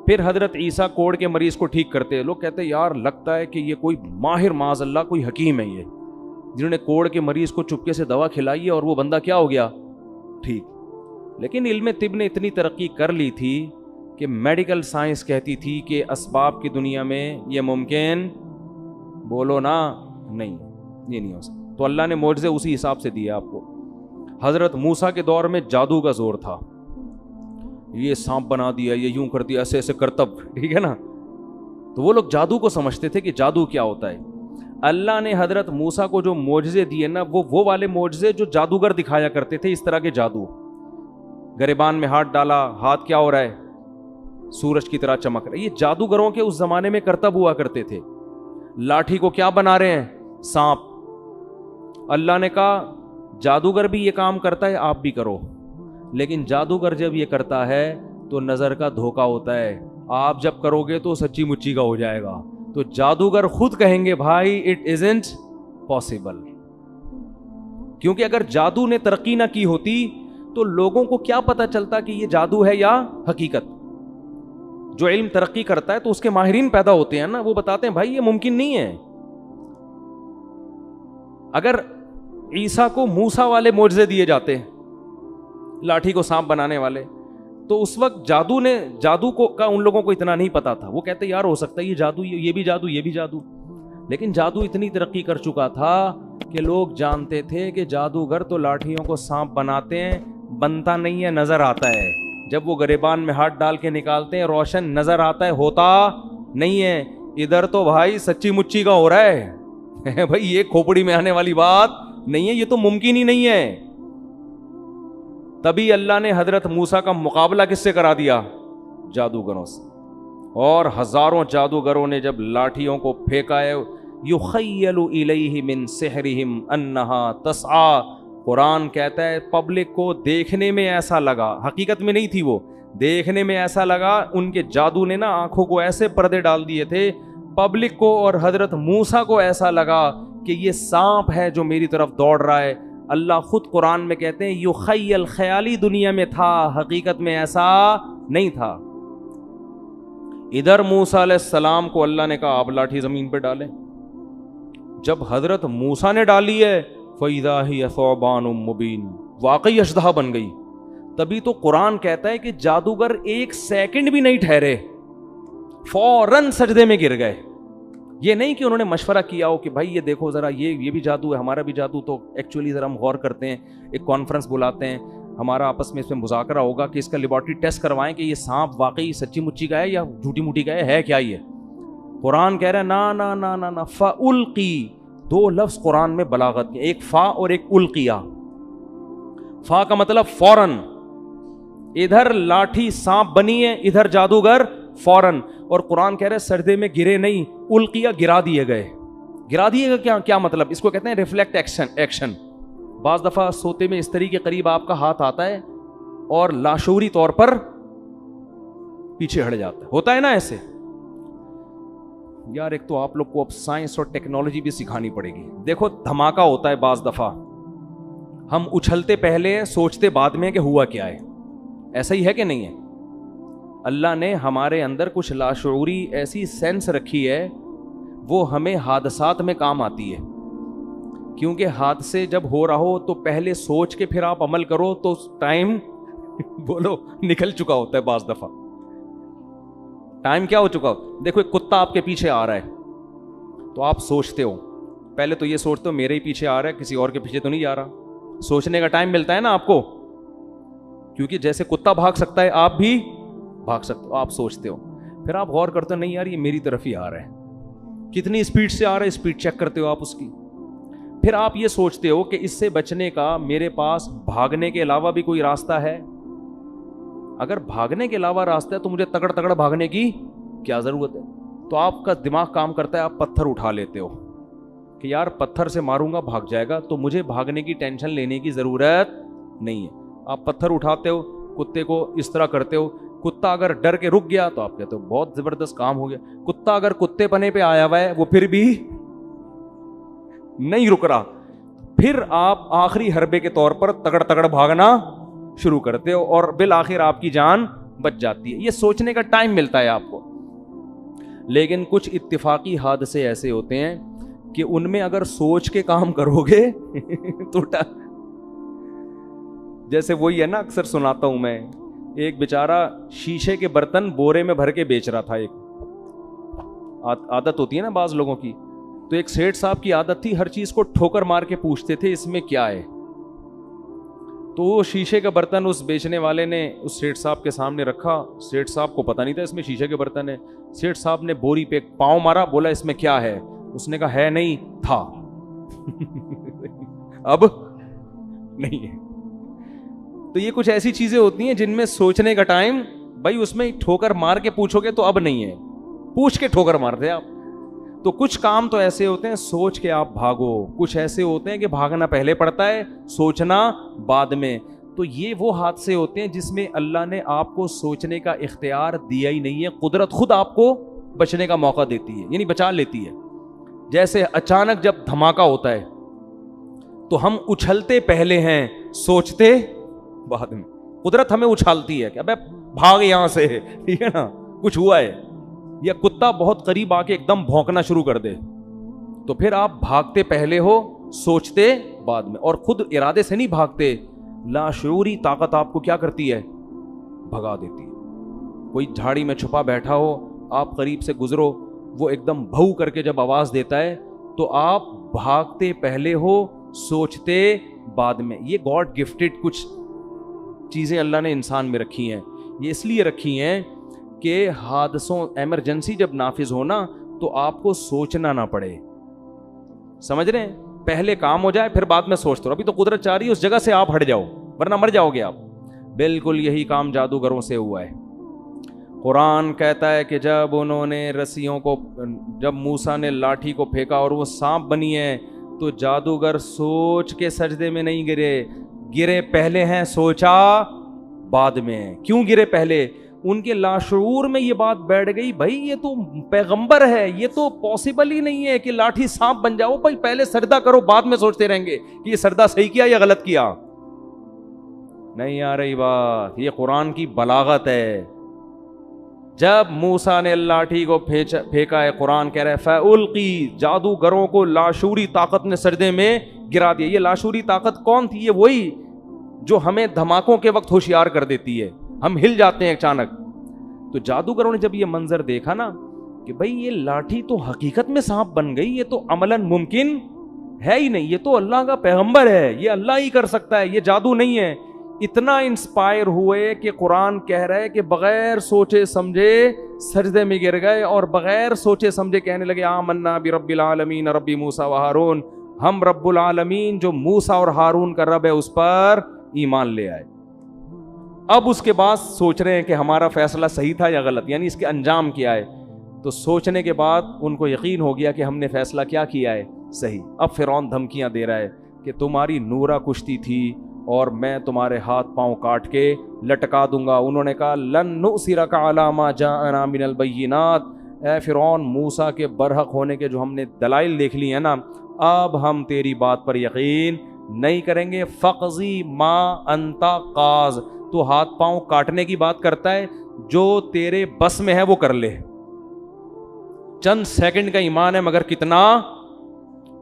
پھر حضرت عیسیٰ کوڑ کے مریض کو ٹھیک کرتے. لوگ کہتے یار لگتا ہے کہ یہ کوئی ماہر, معاذ اللہ کوئی حکیم ہے یہ, جنہوں نے کوڑ کے مریض کو چپکے سے دوا کھلائی ہے اور وہ بندہ کیا ہو گیا؟ ٹھیک. لیکن علم طب نے اتنی ترقی کر لی تھی کہ میڈیکل سائنس کہتی تھی کہ اسباب کی دنیا میں یہ ممکن, بولو نا, نہیں, یہ نہیں ہو سکتا. تو اللہ نے معجزے اسی حساب سے دیے آپ کو. حضرت موسیٰ کے دور میں جادو کا زور تھا, یہ سانپ بنا دیا, یہ یوں کر دیا, ایسے ایسے کرتب, ٹھیک ہے نا. تو وہ لوگ جادو کو سمجھتے تھے کہ جادو کیا ہوتا ہے. اللہ نے حضرت موسیٰ کو جو معجزے دیے نا, وہ والے معجزے جو جادوگر دکھایا کرتے تھے, اس طرح کے جادو. گریبان میں ہاتھ ڈالا, ہاتھ کیا ہو رہا ہے؟ سورج کی طرح چمک رہا ہے. یہ جادوگروں کے اس زمانے میں کرتب ہوا کرتے تھے. لاٹھی کو کیا بنا رہے ہیں؟ سانپ. اللہ نے کہا جادوگر بھی یہ کام کرتا ہے, آپ بھی کرو. لیکن جادوگر جب یہ کرتا ہے تو نظر کا دھوکہ ہوتا ہے, آپ جب کرو گے تو سچی مچی کا ہو جائے گا. تو جادوگر خود کہیں گے بھائی اٹ ازنٹ پاسبل. کیونکہ اگر جادو نے ترقی نہ کی ہوتی تو لوگوں کو کیا پتا چلتا کہ یہ جادو ہے یا حقیقت. جو علم ترقی کرتا ہے تو اس کے ماہرین پیدا ہوتے ہیں نا, وہ بتاتے ہیں بھائی یہ ممکن نہیں ہے. اگر عیسیٰ کو موسیٰ والے معجزے دیے جاتے, لاٹھی کو سانپ بنانے والے, تو اس وقت جادو کا ان لوگوں کو اتنا نہیں پتا تھا. وہ کہتے یار ہو سکتا ہے یہ جادو, یہ بھی جادو, یہ بھی جادو. لیکن جادو اتنی ترقی کر چکا تھا کہ لوگ جانتے تھے کہ جادوگر تو لاٹھیوں کو سانپ بناتے ہیں, بنتا نہیں ہے, نظر آتا ہے. جب وہ گریبان میں ہاتھ ڈال کے نکالتے ہیں روشن نظر آتا ہے, ہوتا نہیں ہے. ادھر تو بھائی سچی مچی کا ہو رہا ہے بھائی, یہ کھوپڑی میں آنے والی بات نہیں ہے, یہ تو ممکن ہی نہیں ہے. تبھی اللہ نے حضرت موسیٰ کا مقابلہ کس سے کرا دیا؟ جادوگروں سے. اور ہزاروں جادوگروں نے جب لاٹھیوں کو پھینکا ہے, یخیل الیہ من سحرہم انہا تسعی, قرآن کہتا ہے پبلک کو دیکھنے میں ایسا لگا, حقیقت میں نہیں تھی وہ, دیکھنے میں ایسا لگا, ان کے جادو نے نا آنکھوں کو ایسے پردے ڈال دیے تھے, پبلک کو اور حضرت موسیٰ کو ایسا لگا کہ یہ سانپ ہے جو میری طرف دوڑ رہا ہے. اللہ خود قرآن میں کہتے ہیں یخیل, خیالی دنیا میں تھا, حقیقت میں ایسا نہیں تھا. ادھر موسیٰ علیہ السلام کو اللہ نے کہا آپ لاٹھی زمین پہ ڈالیں. جب حضرت موسیٰ نے ڈالی ہے فَإِذَا هِيَ ثُعْبَانٌ مُبِينٌ, واقعی اژدہا بن گئی. تبھی تو قرآن کہتا ہے کہ جادوگر ایک سیکنڈ بھی نہیں ٹھہرے, فوراً سجدے میں گر گئے. یہ نہیں کہ انہوں نے مشورہ کیا ہو کہ بھائی یہ دیکھو ذرا یہ بھی جادو ہے, ہمارا بھی جادو, تو ایکچولی ذرا ہم غور کرتے ہیں, ایک کانفرنس بلاتے ہیں, ہمارا آپس میں اس میں مذاکرہ ہوگا کہ اس کا لیبارٹری ٹیسٹ کروائیں کہ یہ سانپ واقعی سچی مچی کا ہے یا جھوٹی موٹی کا ہے کیا یہ. قرآن کہہ رہا ہے نا نا نا نا نا, فَأُلْقِي, دو لفظ قرآن میں بلاغت کے, ایک فا اور ایک القیا. فا کا مطلب فوراً, ادھر لاٹھی سانپ بنی ہے, ادھر جادوگر فوراً. اور قرآن کہہ رہا ہے سجدے میں گرے نہیں, القیا گرا دیے گئے. گرا دیے گئے کیا مطلب؟ اس کو کہتے ہیں ریفلیکٹ ایکشن. بعض دفعہ سوتے میں استری کے قریب آپ کا ہاتھ آتا ہے اور لاشعوری طور پر پیچھے ہٹ جاتا ہے, ہوتا ہے نا ایسے. یار ایک تو آپ لوگ کو اب سائنس اور ٹیکنالوجی بھی سکھانی پڑے گی. دیکھو دھماکہ ہوتا ہے بعض دفعہ, ہم اچھلتے پہلے سوچتے بعد میں کہ ہوا کیا ہے, ایسا ہی ہے کہ نہیں ہے؟ اللہ نے ہمارے اندر کچھ لاشعوری ایسی سینس رکھی ہے, وہ ہمیں حادثات میں کام آتی ہے. کیونکہ حادثے جب ہو رہا ہو تو پہلے سوچ کے پھر آپ عمل کرو تو ٹائم بولو نکل چکا ہوتا ہے. بعض دفعہ ٹائم کیا ہو چکا ہو. دیکھو ایک کتا آپ کے پیچھے آ رہا ہے تو آپ سوچتے ہو, پہلے تو یہ سوچتے ہو میرے ہی پیچھے آ رہا ہے, کسی اور کے پیچھے تو نہیں جا رہا. سوچنے کا ٹائم ملتا ہے نا آپ کو, کیونکہ جیسے کتا بھاگ سکتا ہے آپ بھی بھاگ سکتے ہو. آپ سوچتے ہو, پھر آپ غور کرتے ہو نہیں یار یہ میری طرف ہی آ رہا ہے, کتنی اسپیڈ سے آ رہا ہے, اسپیڈ چیک کرتے ہو آپ اس کی. پھر آپ یہ سوچتے ہو کہ اس سے بچنے کا میرے پاس بھاگنے کے علاوہ بھی کوئی راستہ ہے. اگر بھاگنے کے علاوہ راستہ ہے تو مجھے تگڑ تگڑ بھاگنے کی کیا ضرورت ہے. تو آپ کا دماغ کام کرتا ہے, آپ پتھر اٹھا لیتے ہو کہ یار پتھر سے ماروں گا بھاگ جائے گا, تو مجھے بھاگنے کی ٹینشن لینے کی ضرورت نہیں ہے. آپ پتھر اٹھاتے ہو, کتے کو اس طرح کرتے ہو, کتا اگر ڈر کے رک گیا تو آپ کہتے ہو بہت زبردست کام ہو گیا. کتا اگر کتے پنے پہ آیا ہوا ہے وہ پھر بھی نہیں رک رہا, پھر آپ آخری حربے کے طور پر تگڑ تگڑ بھاگنا شروع کرتے ہو اور بالآخر آپ کی جان بچ جاتی ہے. یہ سوچنے کا ٹائم ملتا ہے آپ کو. لیکن کچھ اتفاقی حادثے ایسے ہوتے ہیں کہ ان میں اگر سوچ کے کام کرو گے تو جیسے وہی ہے نا, اکثر سناتا ہوں میں, ایک بیچارہ شیشے کے برتن بورے میں بھر کے بیچ رہا تھا. ایک عادت ہوتی ہے نا بعض لوگوں کی, تو ایک سیٹھ صاحب کی عادت تھی ہر چیز کو ٹھوکر مار کے پوچھتے تھے اس میں کیا ہے. تو وہ شیشے کا برتن اس بیچنے والے نے اس سیٹھ صاحب کے سامنے رکھا. سیٹھ صاحب کو پتہ نہیں تھا اس میں شیشے کے برتن ہے. سیٹھ صاحب نے بوری پہ پاؤں مارا, بولا اس میں کیا ہے. اس نے کہا ہے نہیں, تھا. اب نہیں ہے. تو یہ کچھ ایسی چیزیں ہوتی ہیں جن میں سوچنے کا ٹائم, بھائی اس میں ٹھوکر مار کے پوچھو گے تو اب نہیں ہے, پوچھ کے ٹھوکر مارتے آپ. تو کچھ کام تو ایسے ہوتے ہیں سوچ کے آپ بھاگو, کچھ ایسے ہوتے ہیں کہ بھاگنا پہلے پڑتا ہے سوچنا بعد میں. تو یہ وہ حادثے ہوتے ہیں جس میں اللہ نے آپ کو سوچنے کا اختیار دیا ہی نہیں ہے, قدرت خود آپ کو بچنے کا موقع دیتی ہے, یعنی بچا لیتی ہے. جیسے اچانک جب دھماکہ ہوتا ہے تو ہم اچھلتے پہلے ہیں سوچتے بعد میں. قدرت ہمیں اچھالتی ہے کہ ابے بھاگ یہاں سے, ٹھیک ہے نا, کچھ ہوا ہے. یا کتا بہت قریب آ کے ایک دم بھونکنا شروع کر دے تو پھر آپ بھاگتے پہلے ہو سوچتے بعد میں, اور خود ارادے سے نہیں بھاگتے. لاشعوری طاقت آپ کو کیا کرتی ہے, بھگا دیتی ہے. کوئی جھاڑی میں چھپا بیٹھا ہو, آپ قریب سے گزرو, وہ ایک دم بھو کر کے جب آواز دیتا ہے تو آپ بھاگتے پہلے ہو سوچتے بعد میں. یہ گاڈ گفٹڈ کچھ چیزیں اللہ نے انسان میں رکھی ہیں. یہ اس لیے رکھی ہیں کہ حادثوں ایمرجنسی جب نافذ ہونا تو آپ کو سوچنا نہ پڑے. سمجھ رہے ہیں, پہلے کام ہو جائے پھر بعد میں سوچتے رہو. ابھی تو قدرت چاہ رہی ہے اس جگہ سے آپ ہٹ جاؤ ورنہ مر جاؤ گے آپ. بالکل یہی کام جادوگروں سے ہوا ہے. قرآن کہتا ہے کہ جب انہوں نے رسیوں کو, جب موسیٰ نے لاٹھی کو پھینکا اور وہ سانپ بنی ہے تو جادوگر سوچ کے سجدے میں نہیں گرے پہلے ہیں سوچا بعد میں. کیوں گرے پہلے؟ ان کے لاشعور میں یہ بات بیٹھ گئی, بھائی یہ تو پیغمبر ہے, یہ تو پاسبل ہی نہیں ہے کہ لاٹھی سانپ بن جاؤ. بھائی پہلے سجدہ کرو بعد میں سوچتے رہیں گے کہ یہ سجدہ صحیح کیا یا غلط کیا. نہیں آ رہی بات. یہ قرآن کی بلاغت ہے. جب موسیٰ نے لاٹھی کو پھینکا ہے، قرآن کہہ رہا ہے فَأُلْقِي، جادوگروں کو لاشعوری طاقت نے سجدے میں گرا دیا. یہ لاشعوری طاقت کون تھی؟ یہ وہی جو ہمیں دھماکوں کے وقت ہوشیار کر دیتی ہے، ہم ہل جاتے ہیں اچانک. تو جادوگروں نے جب یہ منظر دیکھا نا کہ بھئی یہ لاٹھی تو حقیقت میں سانپ بن گئی، یہ تو عملاً ممکن ہے ہی نہیں، یہ تو اللہ کا پیغمبر ہے، یہ اللہ ہی کر سکتا ہے، یہ جادو نہیں ہے. اتنا انسپائر ہوئے کہ قرآن کہہ رہا ہے کہ بغیر سوچے سمجھے سجدے میں گر گئے اور بغیر سوچے سمجھے کہنے لگے آمنا برب العالمین ربی موسیٰ و ہارون، ہم رب العالمین جو موسیٰ اور ہارون کا رب ہے اس پر ایمان لے آئے. اب اس کے بعد سوچ رہے ہیں کہ ہمارا فیصلہ صحیح تھا یا غلط، یعنی اس کے انجام کیا ہے. تو سوچنے کے بعد ان کو یقین ہو گیا کہ ہم نے فیصلہ کیا کیا ہے، صحیح. اب فرعون دھمکیاں دے رہا ہے کہ تمہاری نورا کشتی تھی اور میں تمہارے ہاتھ پاؤں کاٹ کے لٹکا دوں گا. انہوں نے کہا لن نؤثرک علی ما جاءنا من البینات، اے فرعون موسیٰ کے برحق ہونے کے جو ہم نے دلائل دیکھ لی ہیں نا، اب ہم تیری بات پر یقین نہیں کریں گے. فقضی ما انت قاض، تو ہاتھ پاؤں کاٹنے کی بات کرتا ہے، جو تیرے بس میں ہے وہ کر لے. چند سیکنڈ کا ایمان ہے مگر کتنا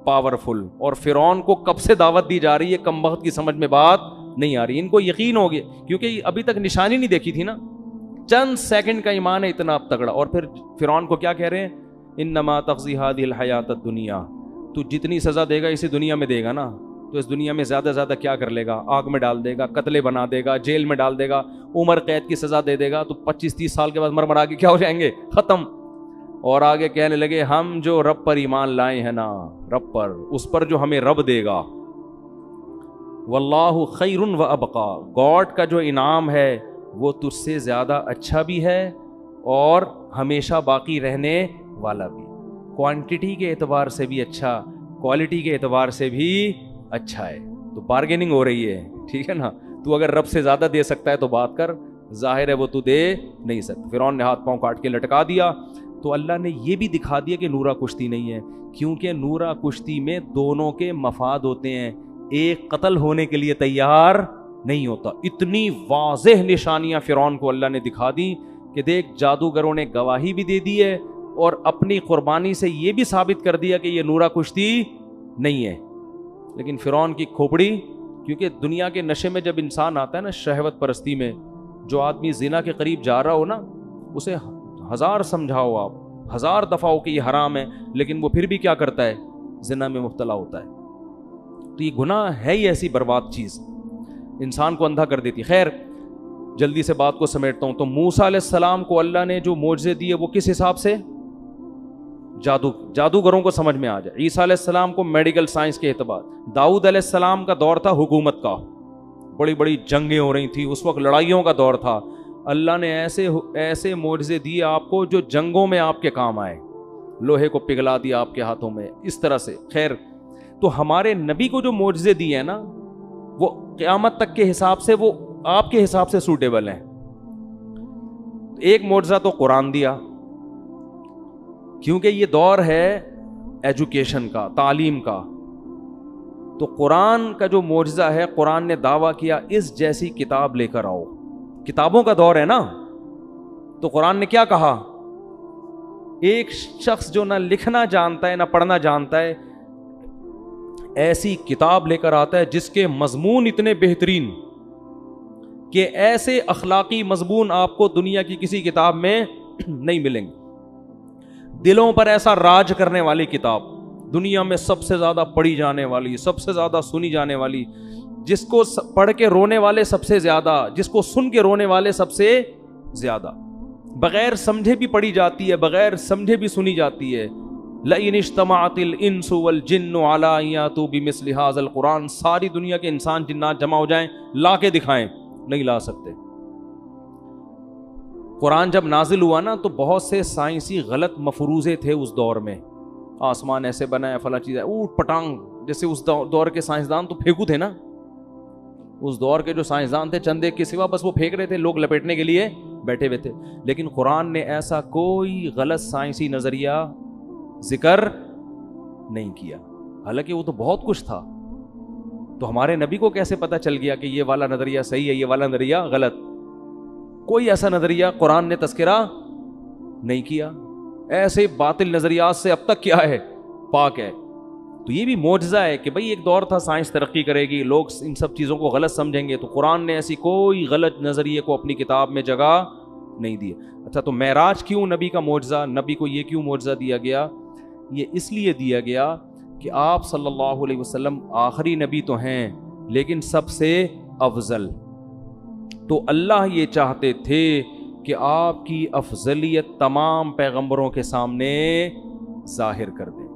پاورفل. اور فرعون کو کب سے دعوت دی جا رہی ہے، کم وقت کی سمجھ میں بات نہیں آ رہی. ان کو یقین ہو گیا کیونکہ ابھی تک نشانی نہیں دیکھی تھی نا. چند سیکنڈ کا ایمان ہے اتنا تگڑا. اور پھر فرعون کو کیا کہہ رہے ہیں، انما تقضی هذه الحیات الدنیا، تو جتنی سزا دے گا اسی دنیا میں دے گا نا، تو اس دنیا میں زیادہ زیادہ کیا کر لے گا، آگ میں ڈال دے گا، قتلے بنا دے گا، جیل میں ڈال دے گا، عمر قید کی سزا دے دے گا، تو 25-30 سال کے بعد مرمرا کے کیا ہو جائیں گے، ختم. اور آگے کہنے لگے ہم جو رب پر ایمان لائے ہیں نا، رب پر، اس پر جو ہمیں رب دے گا، واللہ خیر و ابقا، گاڈ کا جو انعام ہے وہ تجھ سے زیادہ اچھا بھی ہے اور ہمیشہ باقی رہنے والا بھی. کوانٹٹی کے اعتبار سے بھی اچھا، کوالٹی کے اعتبار سے بھی اچھا ہے. تو بارگیننگ ہو رہی ہے، ٹھیک ہے نا. تو اگر رب سے زیادہ دے سکتا ہے تو بات کر، ظاہر ہے وہ تو دے نہیں سکتا. فرعون نے ہاتھ پاؤں کاٹ کے لٹکا دیا. تو اللہ نے یہ بھی دکھا دیا کہ نورا کشتی نہیں ہے، کیونکہ نورا کشتی میں دونوں کے مفاد ہوتے ہیں، ایک قتل ہونے کے لیے تیار نہیں ہوتا. اتنی واضح نشانیاں فرعون کو اللہ نے دکھا دی کہ دیکھ جادوگروں نے گواہی بھی دے دی ہے اور اپنی قربانی سے یہ بھی ثابت کر دیا کہ یہ نورا کشتی نہیں ہے. لیکن فرعون کی کھوپڑی، کیونکہ دنیا کے نشے میں جب انسان آتا ہے نا، شہوت پرستی میں، جو آدمی زنا کے قریب جا رہا ہو نا، اسے 1000 سمجھاؤ آپ، 1000 دفعہ ہو کہ یہ حرام ہے، لیکن وہ پھر بھی کیا کرتا ہے، زنا میں مبتلا ہوتا ہے. تو یہ گناہ ہے ہی ایسی برباد چیز، انسان کو اندھا کر دیتی. خیر جلدی سے بات کو سمیٹتا ہوں. تو موسیٰ علیہ السلام کو اللہ نے جو معجزے دیے وہ کس حساب سے، جادوگروں کو سمجھ میں آ جائے. عیسیٰ علیہ السلام کو میڈیکل سائنس کے اعتبار. داؤد علیہ السلام کا دور تھا حکومت کا، بڑی بڑی جنگیں ہو رہی تھیں اس وقت، لڑائیوں کا دور تھا. اللہ نے ایسے معجزے دیے آپ کو جو جنگوں میں آپ کے کام آئے، لوہے کو پگھلا دیا آپ کے ہاتھوں میں، اس طرح سے. خیر تو ہمارے نبی کو جو معجزے دیے ہیں نا، وہ قیامت تک کے حساب سے وہ آپ کے حساب سے سوٹیبل ہیں. ایک معجزہ تو قرآن دیا، کیونکہ یہ دور ہے ایجوکیشن کا، تعلیم کا. تو قرآن کا جو معجزہ ہے، قرآن نے دعویٰ کیا اس جیسی کتاب لے کر آؤ. کتابوں کا دور ہے نا، تو قرآن نے کیا کہا، ایک شخص جو نہ لکھنا جانتا ہے نہ پڑھنا جانتا ہے، ایسی کتاب لے کر آتا ہے جس کے مضمون اتنے بہترین کہ ایسے اخلاقی مضمون آپ کو دنیا کی کسی کتاب میں نہیں ملیں گے. دلوں پر ایسا راج کرنے والی کتاب، دنیا میں سب سے زیادہ پڑھی جانے والی، سب سے زیادہ سنی جانے والی، جس کو پڑھ کے رونے والے سب سے زیادہ، جس کو سن کے رونے والے سب سے زیادہ، بغیر سمجھے بھی پڑھی جاتی ہے، بغیر سمجھے بھی سنی جاتی ہے. لَإِنِ اجْتَمَعَتِ الْإِنسُ وَالْجِنُّ عَلَىٰ أَن يَأْتُوا بِمِثْلِ هَٰذَا الْقُرْآنِ، ساری دنیا کے انسان جنات جمع ہو جائیں، لا کے دکھائیں، نہیں لا سکتے. قرآن جب نازل ہوا نا تو بہت سے سائنسی غلط مفروضے تھے اس دور میں، آسمان ایسے بنا ہے، فلاں چیز ہے، اوٹ پٹانگ، جیسے اس دور کے سائنسدان تو پھینکو تھے نا، اس دور کے جو سائنسدان تھے چند ایک کے سوا بس وہ پھینک رہے تھے، لوگ لپیٹنے کے لیے بیٹھے ہوئے تھے. لیکن قرآن نے ایسا کوئی غلط سائنسی نظریہ ذکر نہیں کیا، حالانکہ وہ تو بہت کچھ تھا. تو ہمارے نبی کو کیسے پتہ چل گیا کہ یہ والا نظریہ صحیح ہے، یہ والا نظریہ غلط؟ کوئی ایسا نظریہ قرآن نے تذکرہ نہیں کیا. ایسے باطل نظریات سے اب تک کیا ہے؟ پاک ہے. تو یہ بھی معجزہ ہے کہ بھئی ایک دور تھا سائنس ترقی کرے گی, لوگ ان سب چیزوں کو غلط سمجھیں گے, تو قرآن نے ایسی کوئی غلط نظریے کو اپنی کتاب میں جگہ نہیں دی. اچھا, تو معراج کیوں نبی کا معجزہ, نبی کو یہ کیوں معجزہ دیا گیا؟ یہ اس لیے دیا گیا کہ آپ صلی اللہ علیہ وسلم آخری نبی تو ہیں لیکن سب سے افضل. تو اللہ یہ چاہتے تھے کہ آپ کی افضلیت تمام پیغمبروں کے سامنے ظاہر کر دیں,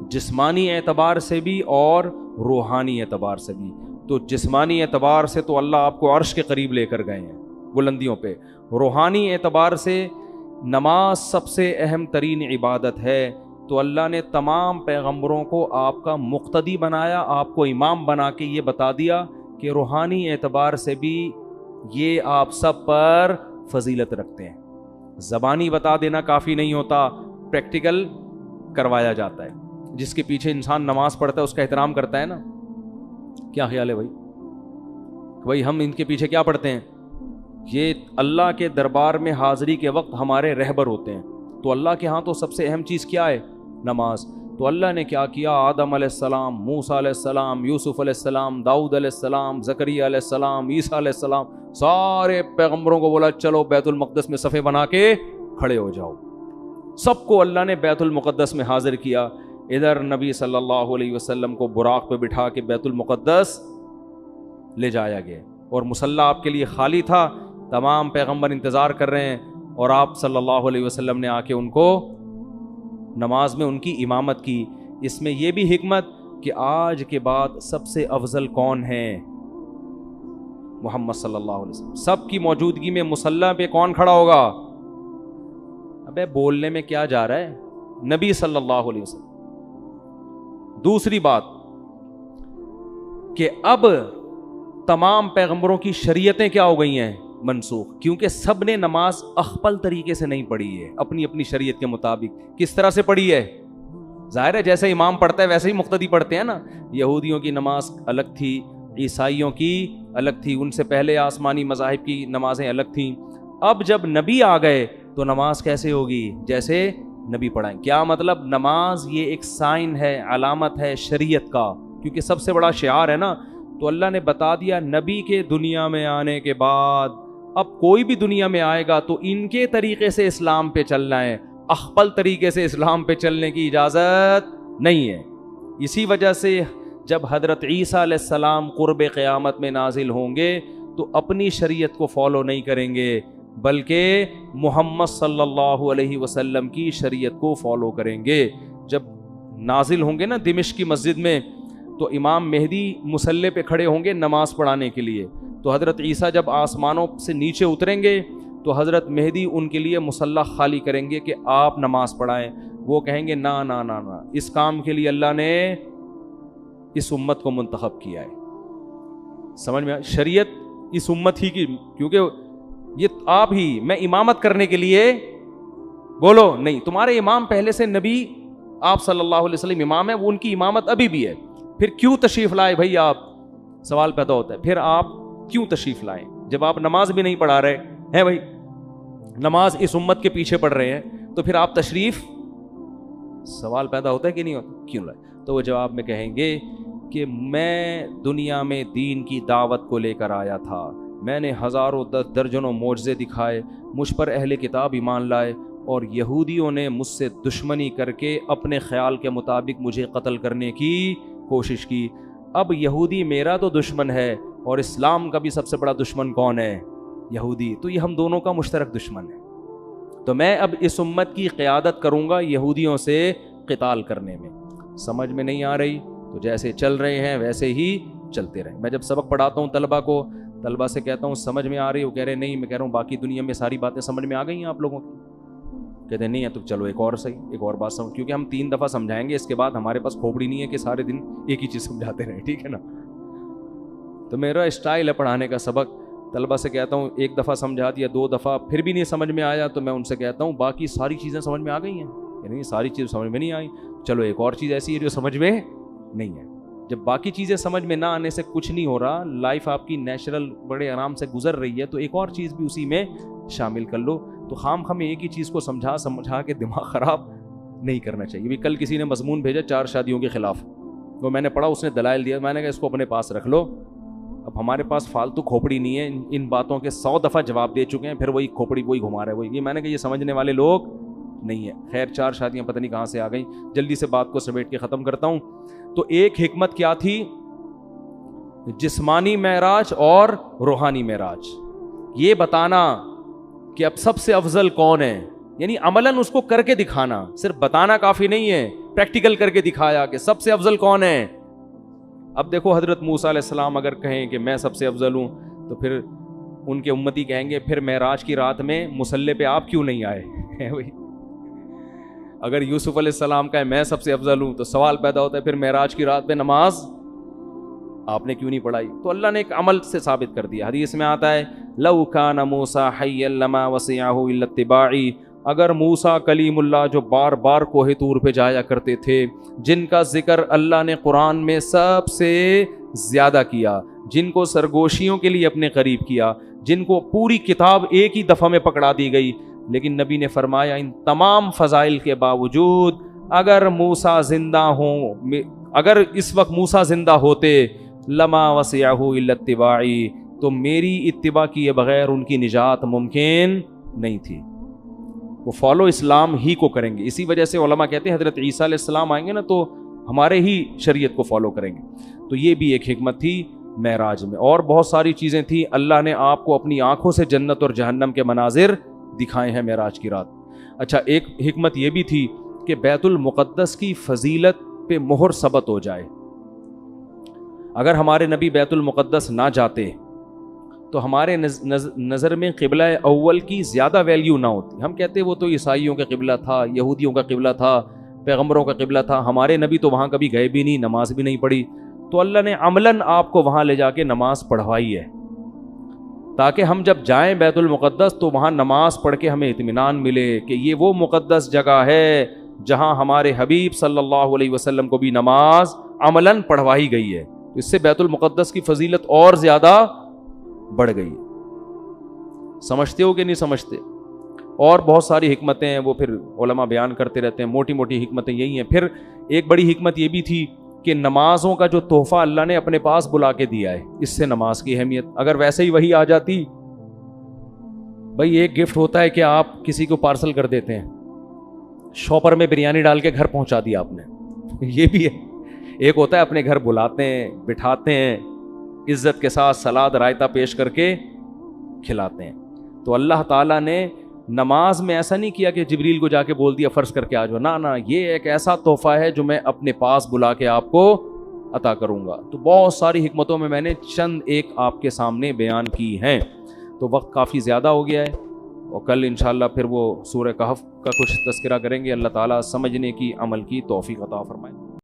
جسمانی اعتبار سے بھی اور روحانی اعتبار سے بھی. تو جسمانی اعتبار سے تو اللہ آپ کو عرش کے قریب لے کر گئے ہیں بلندیوں پہ. روحانی اعتبار سے نماز سب سے اہم ترین عبادت ہے, تو اللہ نے تمام پیغمبروں کو آپ کا مقتدی بنایا, آپ کو امام بنا کے یہ بتا دیا کہ روحانی اعتبار سے بھی یہ آپ سب پر فضیلت رکھتے ہیں. زبانی بتا دینا کافی نہیں ہوتا, پریکٹیکل کروایا جاتا ہے. جس کے پیچھے انسان نماز پڑھتا ہے اس کا احترام کرتا ہے نا. کیا خیال ہے بھائی ہم ان کے پیچھے کیا پڑھتے ہیں؟ یہ اللہ کے دربار میں حاضری کے وقت ہمارے رہبر ہوتے ہیں. تو اللہ کے ہاں تو سب سے اہم چیز کیا ہے؟ نماز. تو اللہ نے کیا کیا؟ آدم علیہ السلام, موسیٰ علیہ السلام, یوسف علیہ السلام, داؤد علیہ السلام, زکریا علیہ السلام, عیسیٰ علیہ السلام, سارے پیغمبروں کو بولا چلو بیت المقدس میں صفے بنا کے کھڑے ہو جاؤ. سب کو اللہ نے بیت المقدس میں حاضر کیا. ادھر نبی صلی اللہ علیہ وسلم کو براق پہ بٹھا کے بیت المقدس لے جایا گیا, اور مصلی آپ کے لیے خالی تھا. تمام پیغمبر انتظار کر رہے ہیں, اور آپ صلی اللہ علیہ وسلم نے آ کے ان کو نماز میں ان کی امامت کی. اس میں یہ بھی حکمت کہ آج کے بعد سب سے افضل کون ہیں؟ محمد صلی اللہ علیہ وسلم. سب کی موجودگی میں مصلی پہ کون کھڑا ہوگا؟ ابے بولنے میں کیا جا رہا ہے؟ نبی صلی اللہ علیہ وسلم. دوسری بات کہ اب تمام پیغمبروں کی شریعتیں کیا ہو گئی ہیں؟ منسوخ. کیونکہ سب نے نماز اخپل طریقے سے نہیں پڑھی ہے, اپنی اپنی شریعت کے مطابق. کس طرح سے پڑھی ہے؟ ظاہر ہے جیسے امام پڑھتا ہے ویسے ہی مقتدی پڑھتے ہیں نا. یہودیوں کی نماز الگ تھی, عیسائیوں کی الگ تھی, ان سے پہلے آسمانی مذاہب کی نمازیں الگ تھیں. اب جب نبی آ گئے تو نماز کیسے ہوگی؟ جیسے نبی پڑھائیں. کیا مطلب؟ نماز یہ ایک سائن ہے, علامت ہے شریعت کا, کیونکہ سب سے بڑا شعار ہے نا. تو اللہ نے بتا دیا نبی کے دنیا میں آنے کے بعد اب کوئی بھی دنیا میں آئے گا تو ان کے طریقے سے اسلام پہ چلنا ہے, اخپل طریقے سے اسلام پہ چلنے کی اجازت نہیں ہے. اسی وجہ سے جب حضرت عیسیٰ علیہ السلام قرب قیامت میں نازل ہوں گے تو اپنی شریعت کو فالو نہیں کریں گے, بلکہ محمد صلی اللہ علیہ وسلم کی شریعت کو فالو کریں گے. جب نازل ہوں گے نا دمشق کی مسجد میں, تو امام مہدی مصلی پہ کھڑے ہوں گے نماز پڑھانے کے لیے. تو حضرت عیسیٰ جب آسمانوں سے نیچے اتریں گے تو حضرت مہدی ان کے لیے مصلی خالی کریں گے کہ آپ نماز پڑھائیں. وہ کہیں گے نا نا نا نا, اس کام کے لیے اللہ نے اس امت کو منتخب کیا ہے. سمجھ میں شریعت اس امت ہی کی, کیونکہ یہ آپ ہی, میں امامت کرنے کے لیے بولو نہیں, تمہارے امام پہلے سے نبی آپ صلی اللہ علیہ وسلم امام ہے, وہ ان کی امامت ابھی بھی ہے. پھر کیوں تشریف لائے بھائی آپ؟ سوال پیدا ہوتا ہے پھر آپ کیوں تشریف لائیں جب آپ نماز بھی نہیں پڑھا رہے ہیں؟ بھائی نماز اس امت کے پیچھے پڑھ رہے ہیں تو پھر آپ تشریف, سوال پیدا ہوتا ہے کہ نہیں ہوتا, کیوں لائے؟ تو وہ جواب میں کہیں گے کہ میں دنیا میں دین کی دعوت کو لے کر آیا تھا, میں نے ہزاروں درجنوں معجزے دکھائے, مجھ پر اہل کتاب ایمان لائے, اور یہودیوں نے مجھ سے دشمنی کر کے اپنے خیال کے مطابق مجھے قتل کرنے کی کوشش کی. اب یہودی میرا تو دشمن ہے, اور اسلام کا بھی سب سے بڑا دشمن کون ہے؟ یہودی. تو یہ ہم دونوں کا مشترک دشمن ہے. تو میں اب اس امت کی قیادت کروں گا یہودیوں سے قتال کرنے میں. سمجھ میں نہیں آ رہی تو جیسے چل رہے ہیں ویسے ہی چلتے رہیں. میں جب سبق پڑھاتا ہوں طلبہ سے کہتا ہوں سمجھ میں آ رہی, وہ کہہ رہے نہیں, میں کہہ رہا ہوں باقی دنیا میں ساری باتیں سمجھ میں آ گئی ہیں آپ لوگوں کی؟ کہتے ہیں نہیں ہے. تو چلو ایک اور صحیح, ایک اور بات سمجھ, کیونکہ ہم 3 دفعہ سمجھائیں گے, اس کے بعد ہمارے پاس کھوپڑی نہیں ہے کہ سارے دن ایک ہی چیز سمجھاتے رہیں, ٹھیک ہے نا. تو میرا اسٹائل ہے پڑھانے کا, سبق طلبہ سے کہتا ہوں 1 دفعہ سمجھا دیا, 2 دفعہ پھر بھی نہیں سمجھ میں آیا, تو میں ان سے کہتا ہوں باقی ساری چیزیں سمجھ میں آ گئی ہیں؟ یعنی ساری چیز سمجھ میں نہیں آئی, چلو ایک اور چیز ایسی ہے جو سمجھ میں نہیں ہے. جب باقی چیزیں سمجھ میں نہ آنے سے کچھ نہیں ہو رہا, لائف آپ کی نیچرل بڑے آرام سے گزر رہی ہے, تو ایک اور چیز بھی اسی میں شامل کر لو. تو خام خام ایک ہی چیز کو سمجھا کے دماغ خراب نہیں کرنا چاہیے. بھی کل کسی نے مضمون بھیجا 4 شادیوں کے خلاف, وہ میں نے پڑھا, اس نے دلائل دیا, میں نے کہا اس کو اپنے پاس رکھ لو, اب ہمارے پاس فالتو کھوپڑی نہیں ہے, ان باتوں کے 100 دفعہ جواب دے چکے ہیں, پھر وہی کھوپڑی وہی گھما رہے, وہی. میں نے کہا یہ سمجھنے والے لوگ نہیں ہے. خیر 4 شادیاں پتہ نہیں کہاں سے آ گئیں, جلدی سے بات کو سمیٹ کے ختم کرتا ہوں. تو ایک حکمت کیا تھی, جسمانی معراج اور روحانی معراج, یہ بتانا کہ اب سب سے افضل کون ہے, یعنی عملاً اس کو کر کے دکھانا, صرف بتانا کافی نہیں ہے, پریکٹیکل کر کے دکھایا کہ سب سے افضل کون ہے. اب دیکھو حضرت موسیٰ علیہ السلام اگر کہیں کہ میں سب سے افضل ہوں, تو پھر ان کے امتی کہیں گے پھر معراج کی رات میں مصلی پہ آپ کیوں نہیں آئے. اگر یوسف علیہ السلام کہے میں سب سے افضل ہوں, تو سوال پیدا ہوتا ہے پھر معراج کی رات میں نماز آپ نے کیوں نہیں پڑھائی. تو اللہ نے ایک عمل سے ثابت کر دیا. حدیث میں آتا ہے لو کان موسیٰ حیا لما وسعہ الا اتباعی, اگر موسیٰ کلیم اللہ جو بار بار کوہ طور پہ جایا کرتے تھے, جن کا ذکر اللہ نے قرآن میں سب سے زیادہ کیا, جن کو سرگوشیوں کے لیے اپنے قریب کیا, جن کو پوری کتاب ایک ہی دفعہ میں پکڑا دی گئی, لیکن نبی نے فرمایا ان تمام فضائل کے باوجود اگر موسیٰ زندہ ہوں, اگر اس وقت موسیٰ زندہ ہوتے, لما وسعہ الا اتباعی, تو میری اتباع کیے بغیر ان کی نجات ممکن نہیں تھی. وہ فالو اسلام ہی کو کریں گے. اسی وجہ سے علماء کہتے ہیں حضرت عیسیٰ علیہ السلام آئیں گے نا تو ہمارے ہی شریعت کو فالو کریں گے. تو یہ بھی ایک حکمت تھی معراج میں. اور بہت ساری چیزیں تھیں, اللہ نے آپ کو اپنی آنکھوں سے جنت اور جہنم کے مناظر دکھائے ہیں معراج کی رات. اچھا, ایک حکمت یہ بھی تھی کہ بیت المقدس کی فضیلت پہ مہر ثبت ہو جائے. اگر ہمارے نبی بیت المقدس نہ جاتے تو ہمارے نظر میں قبلہ اول کی زیادہ ویلیو نہ ہوتی. ہم کہتے وہ تو عیسائیوں کا قبلہ تھا, یہودیوں کا قبلہ تھا, پیغمبروں کا قبلہ تھا, ہمارے نبی تو وہاں کبھی گئے بھی نہیں, نماز بھی نہیں پڑھی. تو اللہ نے عملاً آپ کو وہاں لے جا کے نماز پڑھوائی ہے, تاکہ ہم جب جائیں بیت المقدس تو وہاں نماز پڑھ کے ہمیں اطمینان ملے کہ یہ وہ مقدس جگہ ہے جہاں ہمارے حبیب صلی اللہ علیہ وسلم کو بھی نماز عملاً پڑھوائی گئی ہے. اس سے بیت المقدس کی فضیلت اور زیادہ بڑھ گئی. سمجھتے ہو کہ نہیں سمجھتے؟ اور بہت ساری حکمتیں ہیں, وہ پھر علماء بیان کرتے رہتے ہیں. موٹی موٹی حکمتیں یہی ہیں. پھر ایک بڑی حکمت یہ بھی تھی کہ نمازوں کا جو تحفہ اللہ نے اپنے پاس بلا کے دیا ہے, اس سے نماز کی اہمیت. اگر ویسے ہی وہی آ جاتی, بھائی ایک گفٹ ہوتا ہے کہ آپ کسی کو پارسل کر دیتے ہیں, شاپر میں بریانی ڈال کے گھر پہنچا دیا آپ نے, یہ بھی ہے. ایک ہوتا ہے اپنے گھر بلاتے ہیں, بٹھاتے ہیں, عزت کے ساتھ سلاد رائتا پیش کر کے کھلاتے ہیں. تو اللہ تعالیٰ نے نماز میں ایسا نہیں کیا کہ جبریل کو جا کے بول دیا فرض کر کے آ جاؤ, نہ, یہ ایک ایسا تحفہ ہے جو میں اپنے پاس بلا کے آپ کو عطا کروں گا. تو بہت ساری حکمتوں میں میں نے چند ایک آپ کے سامنے بیان کی ہیں. تو وقت کافی زیادہ ہو گیا ہے, اور کل انشاءاللہ پھر وہ سورہ کہف کا کچھ تذکرہ کریں گے. اللہ تعالیٰ سمجھنے کی, عمل کی توفیق عطا فرمائے.